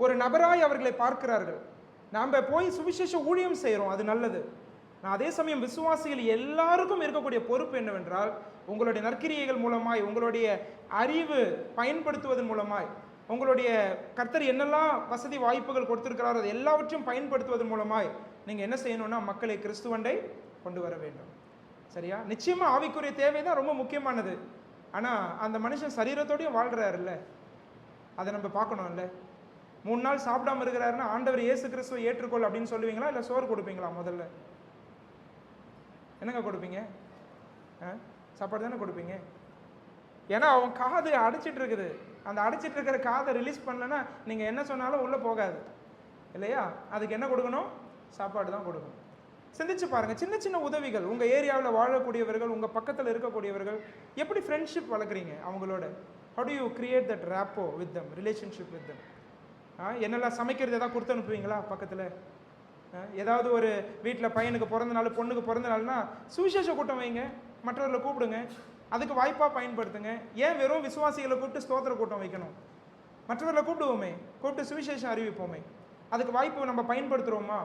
ஒரு நபராய் அவர்களை பார்க்கிறார்கள். நாம் போய் சுவிசேஷ ஊழியம் செய்கிறோம், அது நல்லது. நான் அதே சமயம் விசுவாசிகள் எல்லாருக்கும் இருக்கக்கூடிய பொறுப்பு என்னவென்றால், உங்களுடைய நற்கிரியைகள் மூலமாய், உங்களுடைய அறிவு பயன்படுத்துவதன் மூலமாய், உங்களுடைய கர்த்தர் என்னெல்லாம் வசதி வாய்ப்புகள் கொடுத்திருக்கிறாரோ அது எல்லாவற்றையும் பயன்படுத்துவதன் மூலமாய் நீங்கள் என்ன செய்யணும்னா, மக்களை கிறிஸ்துவண்டை கொண்டு வர வேண்டும். சரியா? நிச்சயமா ஆவிக்குரிய தேவை தான் ரொம்ப முக்கியமானது. ஆனால் அந்த மனுஷன் சரீரத்தோடையும் வாழ்கிறாருல்ல, அதை நம்ம பார்க்கணும்ல. 3 நாள் சாப்பிடாம இருக்கிறாருன்னா ஆண்டவர் இயேசு கிறிஸ்துவை ஏற்றுக்கொள் அப்படின்னு சொல்லுவீங்களா, இல்லை சோறு கொடுப்பீங்களா? முதல்ல என்னங்க கொடுப்பீங்க? சாப்பாடு தானே கொடுப்பீங்க. ஏன்னா அவன் காது அடைச்சிட்டு இருக்குது. அந்த அடைச்சிட்டு இருக்கிற காதை ரிலீஸ் பண்ணலன்னா நீங்கள் என்ன சொன்னாலும் உள்ளே போகாது இல்லையா? அதுக்கு என்ன கொடுக்கணும்? சாப்பாடு தான் கொடுக்கணும். சிந்திச்சு பாருங்க, சின்ன சின்ன உதவிகள். உங்கள் ஏரியாவில் வாழக்கூடியவர்கள், உங்கள் பக்கத்தில் இருக்கக்கூடியவர்கள், எப்படி ஃப்ரெண்ட்ஷிப் வளர்க்குறீங்க அவங்களோட? how do you create that rapport with them, relationship with them? என்னெல்லாம் சமைக்கிறது எதாவது கொடுத்து அனுப்புவீங்களா? பக்கத்தில் ஏதாவது ஒரு வீட்டில் பையனுக்கு பிறந்த நாள், பொண்ணுக்கு பிறந்த நாள்னா சுவிசேஷ கூட்டம் வைங்க, மற்றவர்களை கூப்பிடுங்க. அதுக்கு வாய்ப்பாக பயன்படுத்துங்க. ஏன் வெறும் விசுவாசிகளை கூப்பிட்டு ஸ்தோத்திர கூட்டம் வைக்கணும்? மற்றவர்களை கூப்பிடுவோமே, கூப்பிட்டு சுவிசேஷம் அறிவிப்போமே. அதுக்கு வாய்ப்பு நம்ம பயன்படுத்துகிறோமா?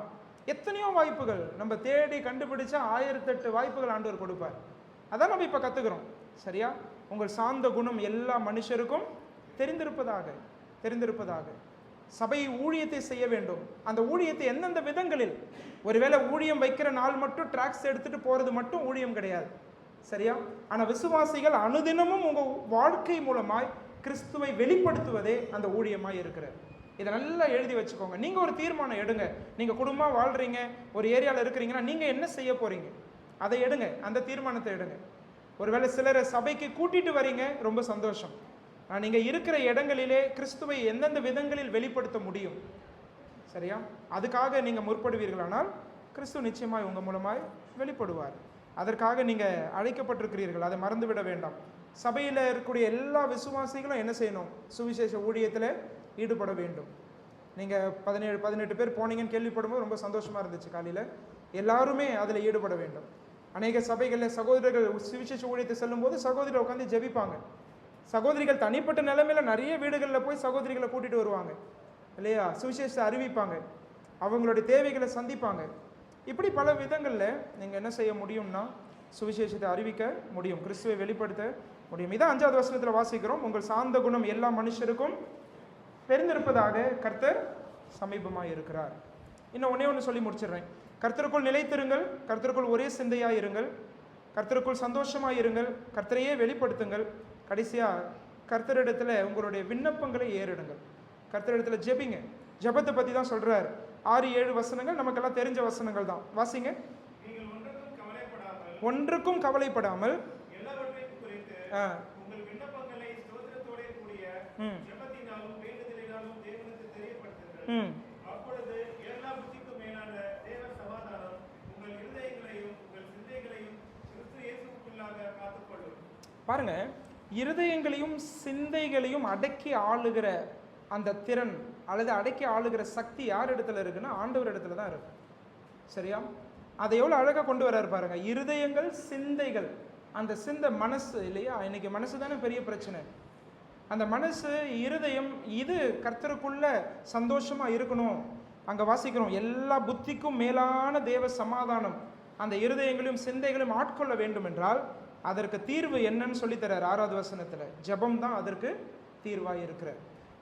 எத்தனையோ வாய்ப்புகள் நம்ம தேடி கண்டுபிடிச்சா 1008 வாய்ப்புகள் ஆண்டவர் கொடுப்பார். அதான் நம்ம இப்போ கற்றுக்கிறோம். சரியா? உங்கள் சார்ந்த குணம் எல்லா மனுஷருக்கும் தெரிந்திருப்பதாக. சபை ஊழியத்தை செய்ய வேண்டும். அந்த ஊழியத்தை எந்தெந்த விதங்களில், ஒருவேளை ஊழியம் வைக்கிற நாள் மட்டும் டிராக்ஸ் எடுத்துட்டு போறது மட்டும் ஊழியம் கிடையாது. சரியா? ஆனால் விசுவாசிகள் அனுதினமும் உங்கள் வாழ்க்கை மூலமாய் கிறிஸ்துவை வெளிப்படுத்துவதே அந்த ஊழியமாய் இருக்கிறது. இதை நல்லா எழுதி வச்சுக்கோங்க. நீங்கள் ஒரு தீர்மானம் எடுங்க. நீங்கள் குடும்பமாக வாழ்கிறீங்க, ஒரு ஏரியாவில் இருக்கிறீங்கன்னா நீங்கள் என்ன செய்ய போகிறீங்க அதை எடுங்க. அந்த தீர்மானத்தை எடுங்க. ஒருவேளை சிலரை சபைக்கு கூட்டிகிட்டு வரீங்க, ரொம்ப சந்தோஷம். நீங்கள் இருக்கிற இடங்களிலே கிறிஸ்துவை எந்தெந்த விதங்களில் வெளிப்படுத்த முடியும், சரியா, அதுக்காக நீங்கள் முற்படுவீர்களானால் கிறிஸ்துவ நிச்சயமாய் உங்கள் மூலமாய் வெளிப்படுவார். அதற்காக நீங்கள் அழைக்கப்பட்டிருக்கிறீர்கள், அதை மறந்துவிட வேண்டாம். சபையில் இருக்கக்கூடிய எல்லா விசுவாசிகளும் என்ன செய்யணும்? சுவிசேஷ ஊழியத்தில் ஈடுபட வேண்டும். நீங்கள் 17-18 பேர் போனீங்கன்னு கேள்விப்படும்போது ரொம்ப சந்தோஷமாக இருந்துச்சு. காலையில் எல்லாருமே அதில் ஈடுபட வேண்டும். அநேக சபைகளில் சகோதரர்கள் சுவிசேஷ ஊழியத்தை செல்லும்போது சகோதரிகள் உட்காந்து ஜெபிப்பாங்க. சகோதரிகள் தனிப்பட்ட நிலைமையில் நிறைய வீடுகளில் போய் சகோதரிகளை கூட்டிகிட்டு வருவாங்க இல்லையா? சுவிசேஷத்தை அறிவிப்பாங்க, அவங்களுடைய தேவைகளை சந்திப்பாங்க. இப்படி பல விதங்களில் நீங்கள் என்ன செய்ய முடியும்னா சுவிசேஷத்தை அறிவிக்க முடியும், கிறிஸ்துவை வெளிப்படுத்த முடியும். இதான் 5வது வசனத்தில் வாசிக்கிறோம். உங்கள் சார்ந்த குணம் எல்லா மனுஷருக்கும் தெரிந்திருப்பதாக கர்த்தர் சமீபமாக இருக்கிறார். இன்னும் ஒன்று சொல்லி முடிச்சிடுறேன். கர்த்தருக்குள் நிலைத்திருங்கள், கர்த்தருக்குள் ஒரே சிந்தையாக இருங்கள், கர்த்தருக்குள் சந்தோஷமாக இருங்கள், கர்த்தரையே வெளிப்படுத்துங்கள். கடைசியாக கர்த்தரிடத்தில் உங்களுடைய விண்ணப்பங்களை ஏறிடுங்கள். கர்த்தரிடத்தில் ஜெபிங்க. ஜெபத்தை பற்றி தான் சொல்கிறார். 6-7 வசனங்கள் நமக்கெல்லாம் தெரிஞ்ச வசனங்கள் தான். வாசிங்க. ஒன்றுக்கும் கவலைப்படாமல் பாருங்க, இருதயங்களையும் சிந்தைகளையும் அடக்கி ஆளுகிற அந்த திறன் அல்லது அடக்கி ஆளுகிற சக்தி யார் இடத்துல இருக்குன்னா ஆண்டவர் இடத்துல தான் இருக்கு. சரியா? அதை எவ்வளோ அழகாக கொண்டு வர்றாரு பாருங்க. இருதயங்கள், சிந்தைகள், அந்த சிந்தை மனசு இல்லையா? இன்னைக்கு மனசு தானே பெரிய பிரச்சனை. அந்த மனசு, இருதயம், இது கர்த்தருக்குள்ள சந்தோஷமா இருக்கணும். அங்கே வாசிக்கிறோம், எல்லா புத்திக்கும் மேலான தேவ சமாதானம் அந்த இருதயங்களையும் சிந்தைகளையும் ஆட்கொள்ள வேண்டும் என்றால் அதற்கு தீர்வு என்னன்னு சொல்லித்தரார் 6வது வசனத்தில். ஜெபம் தான் அதற்கு தீர்வாக இருக்கிற.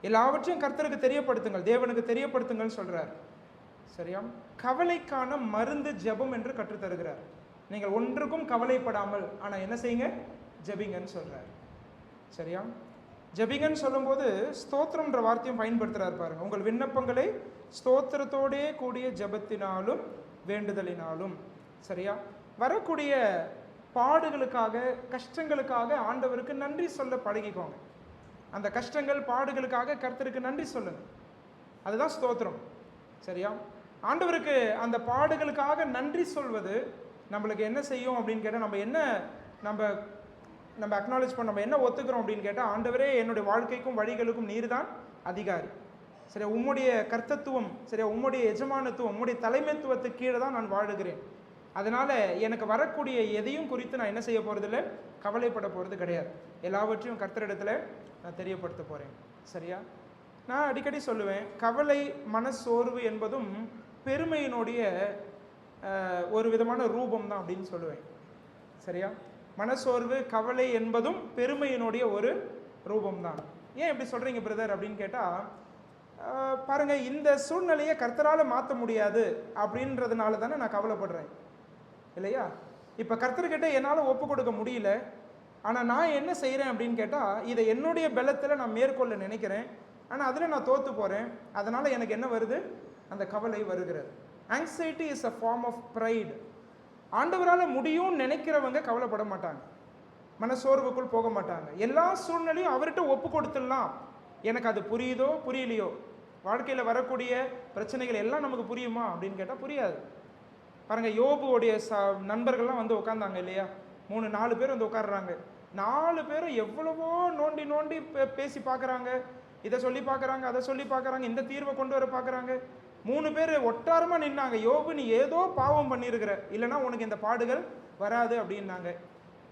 எல்லாவற்றையும் கர்த்தருக்கு தெரியப்படுத்துங்கள், தேவனுக்கு தெரியப்படுத்துங்கள் சொல்றார். சரியா? கவலைக்கான மருந்து ஜெபம் என்று கற்றுத்தருகிறார். நீங்கள் ஒன்றுக்கும் கவலைப்படாமல் ஆனால் என்ன செய்யுங்க? ஜெபிங்கன்னு சொல்றார். சரியா? ஜெபிங்கன்னு சொல்லும்போது ஸ்தோத்திரம்ன்ற வார்த்தையும் பயன்படுத்துறாரு பாருங்க. உங்கள் விண்ணப்பங்களை ஸ்தோத்திரத்தோடே கூடிய ஜெபத்தினாலும் வேண்டுதலினாலும். சரியா? வரக்கூடிய பாடுகளுக்காக, கஷ்டங்களுக்காக ஆண்டவருக்கு நன்றி சொல்ல பழகிக்கோங்க. அந்த கஷ்டங்கள், பாடுகளுக்காக கர்த்தருக்கு நன்றி சொல்லுங்க. அதுதான் ஸ்தோத்திரம். சரியா? ஆண்டவருக்கு அந்த பாடுகளுக்காக நன்றி சொல்வது நம்மளுக்கு என்ன செய்யும் அப்படின்னு கேட்டால், நம்ம அக்னாலேஜ் பண்ண, நம்ம என்ன ஒத்துக்கிறோம் அப்படின்னு கேட்டால், ஆண்டவரே என்னுடைய வாழ்க்கைக்கும் வழிகளுக்கும் நீர் தான் அதிகாரி. சரியா? உம்முடைய கர்த்தத்துவம், சரியா, உம்முடைய எஜமானத்துவம், உம்முடைய தலைமைத்துவத்துக்கு கீழே தான் நான் வாழுகிறேன். அதனால் எனக்கு வரக்கூடிய எதையும் குறித்து நான் என்ன செய்ய போகிறதில்ல, கவலைப்பட போகிறது கிடையாது. எல்லாவற்றையும் கர்த்தரிடத்தில் நான் தெரியப்படுத்த போகிறேன். சரியா? நான் அடிக்கடி சொல்லுவேன், கவலை, மனசோர்வு என்பதும் பெருமையினுடைய ஒரு விதமான ரூபம் தான் அப்படின்னு சொல்லுவேன். சரியா? மனசோர்வு, கவலை என்பதும் பெருமையினுடைய ஒரு ரூபம் தான். ஏன் இப்படி சொல்கிறீங்க பிரதர் அப்படின்னு கேட்டால், பாருங்கள், இந்த சூழ்நிலையை கர்த்தரால் மாற்ற முடியாது அப்படின்றதுனால தானே நான் கவலைப்படுறேன் இல்லையா? இப்போ கர்த்தர்கிட்ட என்னால் ஒப்பு கொடுக்க முடியல, ஆனால் நான் என்ன செய்கிறேன் அப்படின்னு கேட்டால், இதை என்னுடைய பலத்தில் நான் மேற்கொள்ள நினைக்கிறேன், ஆனால் அதில் நான் தோற்று போகிறேன். அதனால் எனக்கு என்ன வருது? அந்த கவலை வருகிறது. Anxiety is a form of pride. ஆண்டவரால் முடியும்னு நினைக்கிறவங்க கவலைப்பட மாட்டாங்க, மனசோர்வுக்குள் போக மாட்டாங்க. எல்லா சூழ்நிலையும் அவர்கிட்ட ஒப்பு கொடுத்துடலாம். எனக்கு அது புரியுதோ புரியலையோ, வாழ்க்கையில் வரக்கூடிய பிரச்சனைகள் எல்லாம் நமக்கு புரியுமா அப்படின்னு கேட்டால் புரியாது. பாருங்கள், யோபுவோடைய நண்பர்கள்லாம் வந்து உட்காந்தாங்க இல்லையா? 3-4 பேர் வந்து உட்காடுறாங்க. 4 பேரும் எவ்வளவோ நோண்டி நோண்டி பேசி பார்க்குறாங்க, இதை சொல்லி பார்க்குறாங்க, அதை சொல்லி பார்க்குறாங்க, இந்த தீர்வை கொண்டு வர பார்க்குறாங்க. 3 பேர் ஒட்டாரமாக நின்னாங்க. யோபு, நீ ஏதோ பாவம் பண்ணியிருக்கிற, இல்லைனா உனக்கு இந்த பாடுகள் வராது அப்படின்னாங்க.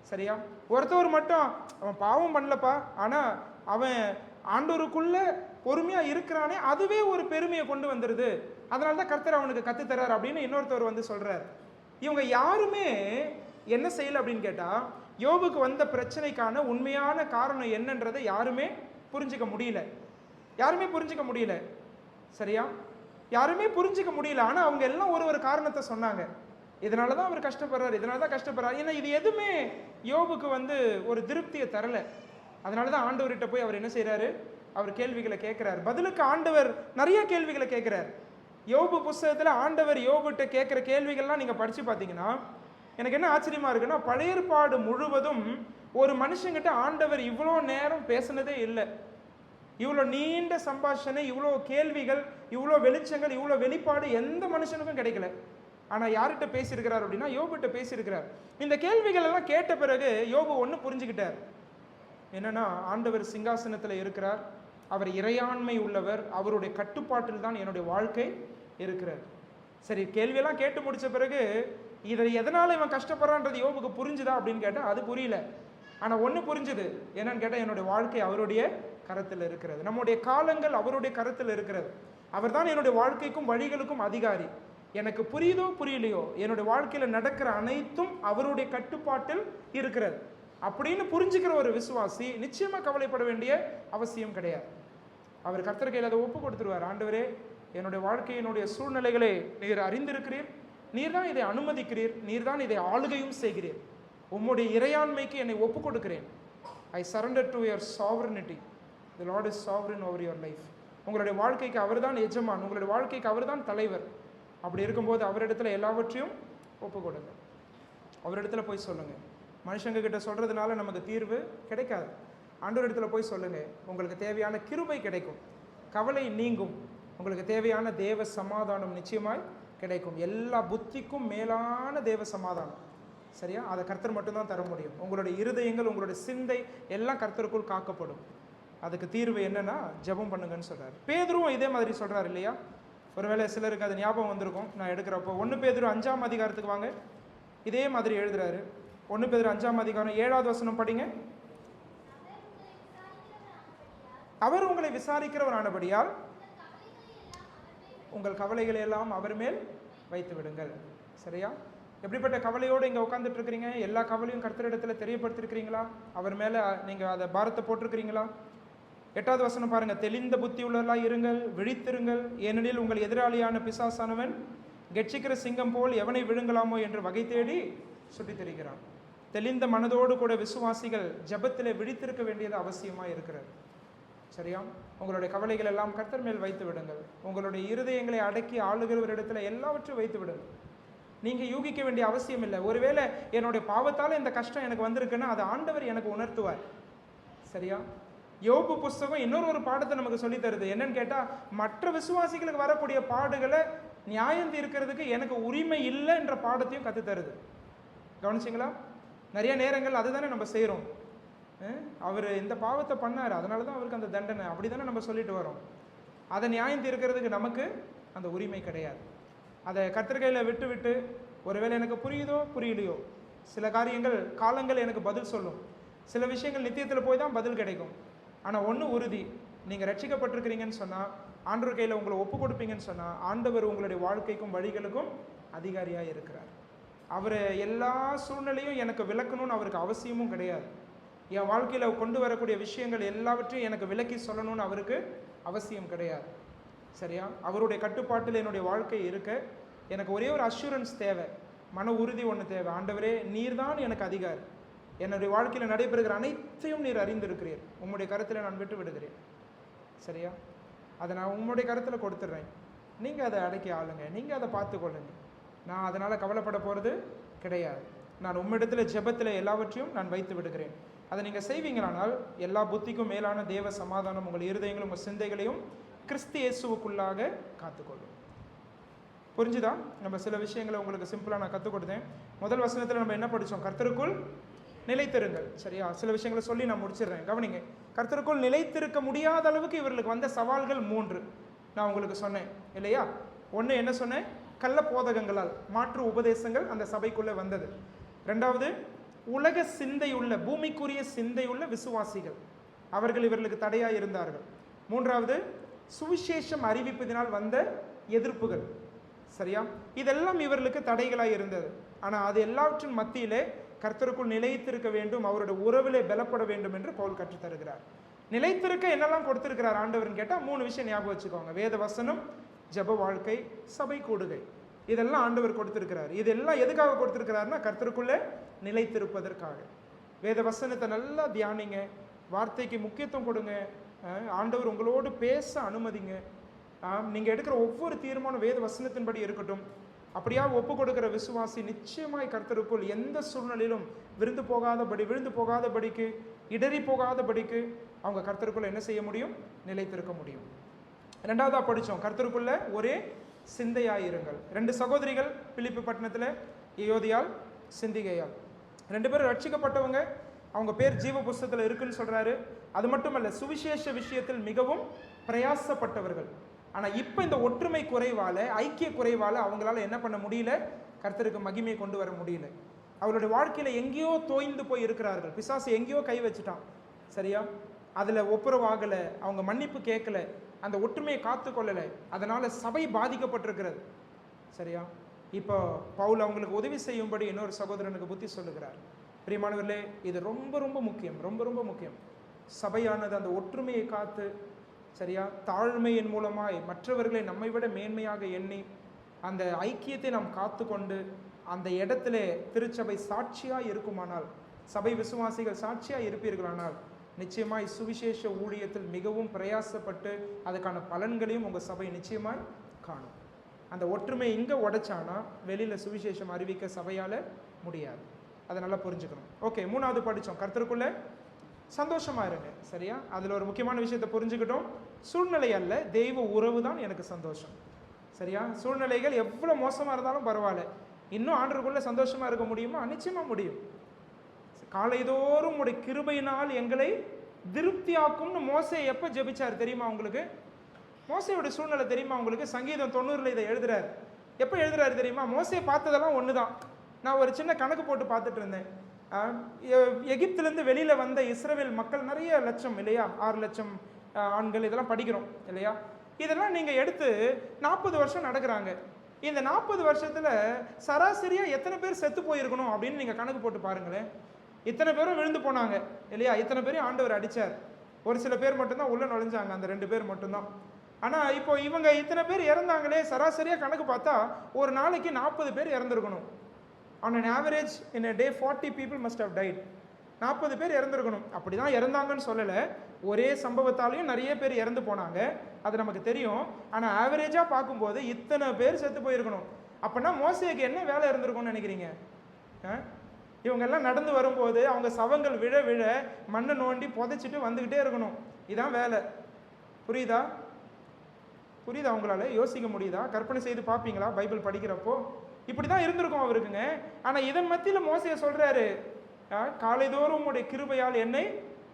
சரியா? ஒருத்தவர் மட்டும் அவன் பாவம் பண்ணலப்பா, ஆனால் அவன் ஆண்டவருக்குள்ள பொறுமையாக இருக்கிறானே, அதுவே ஒரு பெருமையை கொண்டு வந்துடுது, அதனால தான் கர்த்தர் அவனுக்கு கற்றுத்தரார் அப்படின்னு இன்னொருத்தவர் வந்து சொல்கிறார். இவங்க யாருமே என்ன செய்யலை அப்படின்னு கேட்டால், யோபுக்கு வந்த பிரச்சனைக்கான உண்மையான காரணம் என்னன்றதை யாருமே புரிஞ்சிக்க முடியல. சரியா? யாருமே புரிஞ்சிக்க முடியல. ஆனால் அவங்க எல்லாம் ஒரு காரணத்தை சொன்னாங்க. இதனால தான் அவர் கஷ்டப்படுறாரு, இதனால தான் கஷ்டப்படுறாரு. ஏன்னா இது எதுவுமே யோபுக்கு வந்து ஒரு திருப்தியை தரல. அதனால தான் ஆண்டவர்கிட்ட போய் அவர் என்ன செய்கிறாரு, அவர் கேள்விகளை கேட்குறாரு. பதிலுக்கு ஆண்டவர் நிறைய கேள்விகளை கேட்குறார். யோபு புஸ்தகத்தில் ஆண்டவர் யோபுகிட்ட கேட்குற கேள்விகள்லாம் நீங்கள் படித்து பார்த்தீங்கன்னா எனக்கு என்ன ஆச்சரியமாக இருக்குன்னா, பழைய ஏற்பாடு முழுவதும் ஒரு மனுஷங்கிட்ட ஆண்டவர் இவ்வளோ நேரம் பேசுனதே இல்லை. இவ்வளோ நீண்ட சம்பாஷணை, இவ்வளோ கேள்விகள், இவ்வளோ வெளிச்சங்கள், இவ்வளோ வெளிப்பாடு எந்த மனுஷனுக்கும் கிடைக்கல. ஆனால் யார்கிட்ட பேசியிருக்கிறார் அப்படின்னா யோபுகிட்ட பேசியிருக்கிறார். இந்த கேள்விகள் எல்லாம் கேட்ட பிறகு யோபு ஒன்று புரிஞ்சுக்கிட்டார். என்னன்னா, ஆண்டவர் சிங்காசனத்தில் இருக்கிறார், அவர் இறையாண்மை உள்ளவர், அவருடைய கட்டுப்பாட்டில் தான் என்னுடைய வாழ்க்கை இருக்கிறார். சரி, கேள்வியெல்லாம் கேட்டு முடிச்ச பிறகு இதை எதனால் இவன் கஷ்டப்படுறான்றது யோபுக்கு புரிஞ்சுதா அப்படின்னு கேட்டால் அது புரியல. ஆனால் ஒன்று புரிஞ்சுது, என்னன்னு கேட்டால் என்னுடைய வாழ்க்கை அவருடைய கரத்தில் இருக்கிறது, நம்முடைய காலங்கள் அவருடைய கரத்தில் இருக்கிறது, அவர் தான் என்னுடைய வாழ்க்கைக்கும் வழிகளுக்கும் அதிகாரி. எனக்கு புரியுதோ புரியலையோ என்னுடைய வாழ்க்கையில் நடக்கிற அனைத்தும் அவருடைய கட்டுப்பாட்டில் இருக்கிறது அப்படின்னு புரிஞ்சுக்கிற ஒரு விசுவாசி நிச்சயமாக கவலைப்பட வேண்டிய அவசியம் கிடையாது. அவர் கர்த்தர் கையில் அதை ஒப்பு கொடுத்துருவார். ஆண்டவரே, என்னுடைய வாழ்க்கையினுடைய சூழ்நிலைகளை நீர் அறிந்திருக்கிறீர், நீர் தான் இதை அனுமதிக்கிறீர், நீர் தான் இதை ஆளுகையும் செய்கிறீர், உம்முடைய இறையாண்மைக்கு என்னை ஒப்பு கொடுக்கிறேன். ஐ surrender to your sovereignty. The Lord is sovereign over your life. உங்களுடைய வாழ்க்கைக்கு அவர் தான் எஜமான், உங்களுடைய வாழ்க்கைக்கு அவர் தான் தலைவர். அப்படி இருக்கும்போது அவரிடத்துல எல்லாவற்றையும் ஒப்பு கொடுங்க. அவரிடத்துல போய் சொல்லுங்க. மனுஷங்க கிட்ட சொல்றதுனால நமக்கு தீர்வு கிடைக்காது. ஆண்டவர் இடத்துல போய் சொல்லுங்க, உங்களுக்கு தேவையான கிருபை கிடைக்கும், கவலை நீங்கும், உங்களுக்கு தேவையான தேவ சமாதானம் நிச்சயமாய் கிடைக்கும். எல்லா புத்திக்கும் மேலான தேவ சமாதானம். சரியா? அதை கர்த்தர் மட்டும்தான் தர முடியும். உங்களுடைய இருதயங்கள், உங்களுடைய சிந்தை எல்லாம் கர்த்தருக்குள் காக்கப்படும். அதுக்கு தீர்வு என்னன்னா ஜெபம் பண்ணுங்கன்னு சொல்றாரு. பேதுருவும் இதே மாதிரி சொல்றாரு இல்லையா? ஒருவேளை சிலருக்கு அது ஞாபகம் வந்திருக்கும். நான் எடுக்கிறப்போ 1 பேதுரு 5ஆம் அதிகாரத்துக்கு வாங்க. இதே மாதிரி எழுதுறாரு. 1 பேதுரு 5ஆம் அதிகாரம் 7வது வசனம் படிங்க. அவர் உங்களை விசாரிக்கிறவர் ஆனபடியால் உங்கள் கவலைகளை எல்லாம் அவர் மேல் வைத்து விடுங்கள். சரியா? எப்படிப்பட்ட கவலையோடு இங்கே உட்காந்துட்டு இருக்கிறீங்க? எல்லா கவலையும் கர்த்தரிடத்துல தெரியப்படுத்திருக்கிறீங்களா? அவர் மேலே நீங்கள் அதை பாரத்தை போட்டிருக்கிறீங்களா? 8வது வசனம் பாருங்க. தெளிந்த புத்தி உள்ளவர்களாய் இருங்கள், விழித்திருங்கள், ஏனெனில் உங்கள் எதிராளியான பிசாசானவன் கெட்சிக்கிற சிங்கம் போல் எவனை விழுங்கலாமோ என்று வகை தேடி சுட்டி திரிகிறான். தெளிந்த மனதோடு கூட விசுவாசிகள் ஜெபத்தில் விழித்திருக்க வேண்டியது அவசியமாக இருக்கிறது. சரியா? உங்களுடைய கவலைகள் எல்லாம் கர்த்தர் மேல் வைத்து விடுங்கள். உங்களுடைய இருதயங்களை அடக்கி ஆளுகிற ஒரு இடத்துல எல்லாவற்றையும் வைத்து விடுங்கள். நீங்கள் யூகிக்க வேண்டிய அவசியம் இல்லை. ஒருவேளை என்னுடைய பாவத்தால் இந்த கஷ்டம் எனக்கு வந்திருக்குன்னா அதை ஆண்டவர் எனக்கு உணர்த்துவார். சரியா? யோபு புஸ்தகம் இன்னொரு பாடத்தை நமக்கு சொல்லி தருது. என்னன்னு கேட்டால், மற்ற விசுவாசிகளுக்கு வரக்கூடிய பாடுகளை நியாயம் தீர்க்கிறதுக்கு எனக்கு உரிமை இல்லை என்ற பாடத்தையும் கற்று தருது. கவனிச்சிங்களா? நிறைய நேரங்கள் அதுதானே நம்ம செய்கிறோம். அவர் இந்த பாவத்தை பண்ணார், அதனால தான் அவருக்கு அந்த தண்டனை, அப்படி தானே நம்ம சொல்லிட்டு வரோம். அதை நியாயம் தீர்க்கிறதுக்கு நமக்கு அந்த உரிமை கிடையாது. அதை கர்த்தர்கையில் விட்டு விட்டு, ஒருவேளை எனக்கு புரியுதோ புரியலையோ, சில காரியங்கள் காலங்கள் எனக்கு பதில் சொல்லும், சில விஷயங்கள் நித்தியத்தில் போய் தான் பதில் கிடைக்கும். ஆனால் ஒன்று உறுதி, நீங்கள் ரட்சிக்கப்பட்டிருக்கிறீங்கன்னு சொன்னால், ஆண்டவர் கையில் உங்களை ஒப்பு கொடுப்பீங்கன்னு சொன்னால், ஆண்டவர் உங்களுடைய வாழ்க்கைக்கும் வழிகளுக்கும் அதிகாரியாக இருக்கிறார். அவர் எல்லா சூழ்நிலையும் எனக்கு விளக்கணும்னு அவருக்கு அவசியமும் கிடையாது. என் வாழ்க்கையில் கொண்டு வரக்கூடிய விஷயங்கள் எல்லாவற்றையும் எனக்கு விளக்கி சொல்லணும்னு அவருக்கு அவசியம் கிடையாது. சரியா? அவருடைய கட்டுப்பாட்டில் என்னுடைய வாழ்க்கை இருக்க எனக்கு ஒரே ஒரு அஷூரன்ஸ் தேவை, மன உறுதி ஒன்று தேவை. ஆண்டவரே, நீர் தான் எனக்கு அதிகாரி, என்னுடைய வாழ்க்கையில் நடைபெறுகிற அனைத்தையும் நீர் அறிந்திருக்கிறீர், உம்முடைய கருத்தில் நான் விட்டு விடுகிறேன். சரியா? அதை நான் உம்முடைய கருத்தில் கொடுத்துட்றேன், நீங்கள் அதை அடக்கி ஆளுங்க, நீங்கள் அதை பார்த்துக்கொள்ளுங்க, நான் அதனால் கவலைப்பட போகிறது கிடையாது. நான் உம்மிடத்தில் ஜெபத்தில் எல்லாவற்றையும் நான் வைத்து விடுகிறேன். அதை நீங்கள் செய்வீங்களானால் எல்லா புத்திக்கும் மேலான தேவ சமாதானம் உங்கள் இருதயங்களும் உங்கள் சிந்தைகளையும் கிறிஸ்து இயேசுவுக்குள்ளாக காத்துக்கொள்ளும். புரிஞ்சுதா? நம்ம சில விஷயங்களை உங்களுக்கு சிம்பிளாக நான் கற்றுக் கொடுத்தேன். முதல் வசனத்தில் நம்ம என்ன படித்தோம்? கர்த்தருக்குள் நிலைத்திருங்கள். சரியா? சில விஷயங்களை சொல்லி நான் முடிச்சிடுறேன், கவனிங்க. கர்த்தருக்குள் நிலைத்திருக்க முடியாத அளவுக்கு இவர்களுக்கு வந்த சவால்கள் 3 நான் உங்களுக்கு சொன்னேன் இல்லையா? ஒன்று என்ன சொன்னேன்? கள்ள போதகங்களால், மாற்று உபதேசங்கள் அந்த சபைக்குள்ளே வந்தது. 2வது, உலக சிந்தையுள்ள, பூமிக்குரிய சிந்தையுள்ள விசுவாசிகள், அவர்கள் இவர்களுக்கு தடையாக இருந்தார்கள். மூன்றாவது, சுவிசேஷம் அறிவிப்பதினால் வந்த எதிர்ப்புகள். சரியா? இதெல்லாம் இவர்களுக்கு தடைகளாக இருந்தது. ஆனால் அது எல்லாவற்றின் மத்தியிலே கர்த்தருக்குள் நிலைத்திருக்க வேண்டும், அவருடைய உறவிலே பலப்பட வேண்டும் என்று பவுல் கற்றுத்தருகிறார். நிலைத்திருக்க என்னெல்லாம் கொடுத்திருக்கிறார் ஆண்டவர்னு கேட்டால் 3 விஷயம் ஞாபகம் வச்சுக்கோங்க. வேத வசனம், ஜப வாழ்க்கை, சபை கூடுகை. இதெல்லாம் ஆண்டவர் கொடுத்திருக்கிறார். இதெல்லாம் எதுக்காக கொடுத்திருக்கிறாருன்னா கர்த்தருக்குள்ளே நிலைத்திருப்பதற்காக. வேத வசனத்தை நல்லா தியானிங்க, வார்த்தைக்கு முக்கியத்துவம் கொடுங்க, ஆண்டவர் உங்களோடு பேச அனுமதிங்க. நீங்கள் எடுக்கிற ஒவ்வொரு தீர்மானம் வேத வசனத்தின்படி இருக்கட்டும். அப்படியா ஒப்பு கொடுக்கிற விசுவாசி நிச்சயமாய் கர்த்தருக்குள் எந்த சூழ்நிலையிலும் விழுந்து போகாதபடிக்கு இடறி போகாதபடிக்கு அவங்க கர்த்தருக்குள்ள என்ன செய்ய முடியும்? நிலைத்திருக்க முடியும். ரெண்டாவதா படித்தோம், கர்த்தருக்குள்ள ஒரே சிந்தையாயிருங்கள். 2 சகோதரிகள் பிலிப்பி பட்டணத்தில், யோதியால், சிந்திகையால். 2 பேரும் ரட்சிக்கப்பட்டவங்க. அவங்க பேர் ஜீவ புஸ்தகத்தில் இருக்குன்னு சொல்றாரு. அது மட்டுமல்ல, சுவிசேஷ விஷயத்தில் மிகவும் பிரயாசப்பட்டவர்கள். ஆனால் இப்போ இந்த ஒற்றுமை குறைவால, ஐக்கிய குறைவால அவங்களால என்ன பண்ண முடியல? கர்த்தருக்கு மகிமையை கொண்டு வர முடியல. அவருடைய வாழ்க்கையில் எங்கேயோ தோய்ந்து போய் இருக்கிறார்கள். பிசாசு எங்கேயோ கை வச்சுட்டான். சரியா? அதில் ஒப்புரவாகலை, அவங்க மன்னிப்பு கேட்கல, அந்த ஒற்றுமையை காத்து கொள்ளலை. அதனால சபை பாதிக்கப்பட்டிருக்கிறது. சரியா? இப்போ பவுல் அவங்களுக்கு உதவி செய்யும்படி இன்னொரு சகோதரனுக்கு புத்தி சொல்லுகிறார். பிரியமானவர்களே, இது ரொம்ப ரொம்ப முக்கியம், ரொம்ப ரொம்ப முக்கியம். சபையானது அந்த ஒற்றுமையை காத்து, சரியா, தாழ்மையின் மூலமாய் மற்றவர்களை நம்மை விட மேன்மையாக எண்ணி அந்த ஐக்கியத்தை நாம் காத்து கொண்டு அந்த இடத்துல திருச்சபை சாட்சியாக இருக்குமானால், சபை விசுவாசிகள் சாட்சியாக இருப்பீர்களானால், நிச்சயமாய் சுவிசேஷ ஊழியத்தில் மிகவும் பிரயாசப்பட்டு அதுக்கான பலன்களையும் உங்கள் சபை நிச்சயமாய் காணும். அந்த ஒற்றுமை இங்கே உடைச்சானா வெளியில் சுவிசேஷம் அறிவிக்க சபையால் முடியாது. அதை நல்லா புரிஞ்சுக்கணும். ஓகே, 3வது படித்தோம், கர்த்தருக்குள்ள சந்தோஷமாக இருங்க. சரியா? அதில் ஒரு முக்கியமான விஷயத்தை புரிஞ்சுக்கிட்டோம். சூழ்நிலை அல்ல, தெய்வ உறவு தான் எனக்கு சந்தோஷம். சரியா? சூழ்நிலைகள் எவ்வளோ மோசமாக இருந்தாலும் பரவாயில்ல, இன்னும் ஆண்டவருக்குள்ள சந்தோஷமாக இருக்க முடியுமா? நிச்சயமாக முடியும். காலைதோறும் உடைய கிருபையினால் எங்களை திருப்தியாக்கும்னு மோசே எப்போ ஜெபிச்சார் தெரியுமா உங்களுக்கு? மோசையோட சூழ்நிலை தெரியுமா உங்களுக்கு? சங்கீதம் 90 இதை எழுதுறாரு. எப்போ எழுதுறாரு தெரியுமா? மோசே பார்த்ததெல்லாம் ஒன்று தான். நான் ஒரு சின்ன கணக்கு போட்டு பார்த்துட்டு இருந்தேன். எகிப்திலேருந்து வெளியில் வந்த இஸ்ரவேல் மக்கள் நிறைய லட்சம் இல்லையா, 6 லட்சம் ஆண்கள், இதெல்லாம் படிக்கிறோம் இல்லையா? இதெல்லாம் நீங்கள் எடுத்து 40 வருஷம் நடக்கிறாங்க. இந்த 40 வருஷத்தில் சராசரியாக எத்தனை பேர் செத்து போயிருக்கணும் அப்படின்னு நீங்கள் கணக்கு போட்டு பாருங்களேன். இத்தனை பேரும் விழுந்து போனாங்க இல்லையா? இத்தனை பேரையும் ஆண்டவர் அடித்தார். ஒரு சில பேர் மட்டும்தான் உள்ளே நுழைஞ்சாங்க, அந்த 2 பேர் மட்டும்தான். ஆனால் இப்போ இவங்க இத்தனை பேர் இறந்தாங்களே, சராசரியாக கணக்கு பார்த்தா ஒரு நாளைக்கு 40 பேர் இறந்துருக்கணும். On an average in a day 40 people must have died. 40 பேர் இறந்துருக்கணும். அப்படி தான் இறந்தாங்கன்னு சொல்லலை, ஒரே சம்பவத்தாலையும் நிறைய பேர் இறந்து போனாங்க, அது நமக்கு தெரியும். ஆனால் ஆவரேஜாக பார்க்கும்போது இத்தனை பேர் செத்து போயிருக்கணும். அப்படின்னா மோசேக்கு என்ன வேலை இருந்திருக்கும்னு நினைக்கிறீங்க? இவங்கெல்லாம் நடந்து வரும்போது அவங்க சவங்கள் விழ விழ மண்ணை நோண்டி புதைச்சிட்டு வந்துக்கிட்டே இருக்கணும். இதான் வேலை. புரியுதா? உங்களால் யோசிக்க முடியுதா? கற்பனை செய்து பார்ப்பீங்களா பைபிள் படிக்கிறப்போ? இப்படி தான் இருந்திருக்கும் அவருக்குங்க. ஆனால் இதன் மத்தியில் மோசே சொல்கிறாரு, காலைதோறும் உடைய கிருபையால் என்னை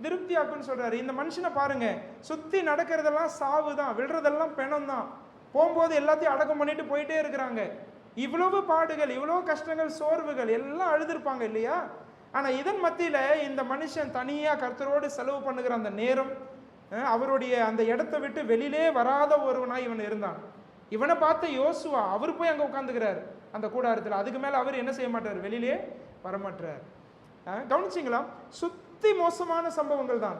திருப்தியாக்குன்னு சொல்கிறாரு. இந்த மனுஷனை பாருங்க, சுற்றி நடக்கிறதெல்லாம் சாவு தான், விழுறதெல்லாம் பிணம் தான், போகும்போது எல்லாத்தையும் அடக்கம் பண்ணிட்டு போயிட்டே இருக்கிறாங்க. இவ்வளவு பாடுகள், இவ்வளோ கஷ்டங்கள், சோர்வுகள் எல்லாம் அழுதுருப்பாங்க இல்லையா? ஆனால் இதன் மத்தியில் இந்த மனுஷன் தனியாக கர்த்தரோடு செலவு பண்ணுகிற அந்த நேரம், அவருடைய அந்த இடத்த விட்டு வெளியிலே வராத ஒருவனாய் இவன் இருந்தான். இவனை பார்த்த யோசுவா அவர் போய் அங்கே உட்காந்துக்கிறார் அந்த கூடாரத்தில். அதுக்கு மேலே அவர் என்ன செய்ய மாட்டார்? வெளியிலே வரமாட்டார். கவனிச்சிங்களா? சுத்தி மோசமான சம்பவங்கள் தான்,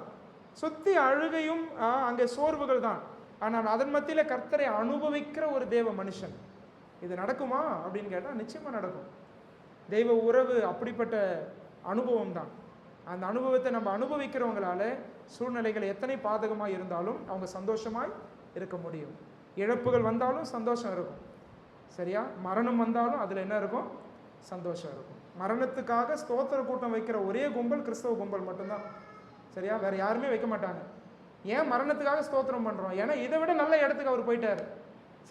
சுத்தி அழுகையும் அங்கே சோர்வுகள் தான். ஆனால் அதன் மத்தியில் கர்த்தரை அனுபவிக்கிற ஒரு தேவ மனுஷன். இது நடக்குமா அப்படின்னு கேட்டால் நிச்சயமாக நடக்கும். தெய்வ உறவு அப்படிப்பட்ட அனுபவம் தான். அந்த அனுபவத்தை நம்ம அனுபவிக்கிறவங்களால சூழ்நிலைகள் எத்தனை பாதகமாக இருந்தாலும் அவங்க சந்தோஷமாய் இருக்க முடியும். இழப்புகள் வந்தாலும் சந்தோஷம் இருக்கும். சரியா? மரணம் வந்தாலும் அதில் என்ன இருக்கும்? சந்தோஷம் இருக்கும். மரணத்துக்காக ஸ்தோத்திர கூட்டம் வைக்கிற ஒரே கும்பல் கிறிஸ்தவ கும்பல் மட்டும்தான். சரியா? வேற யாருமே வைக்க மாட்டாங்க. ஏன் மரணத்துக்காக ஸ்தோத்திரம் பண்ணுறோம்? ஏன்னா இதை விட நல்ல இடத்துக்கு அவர் போயிட்டார்.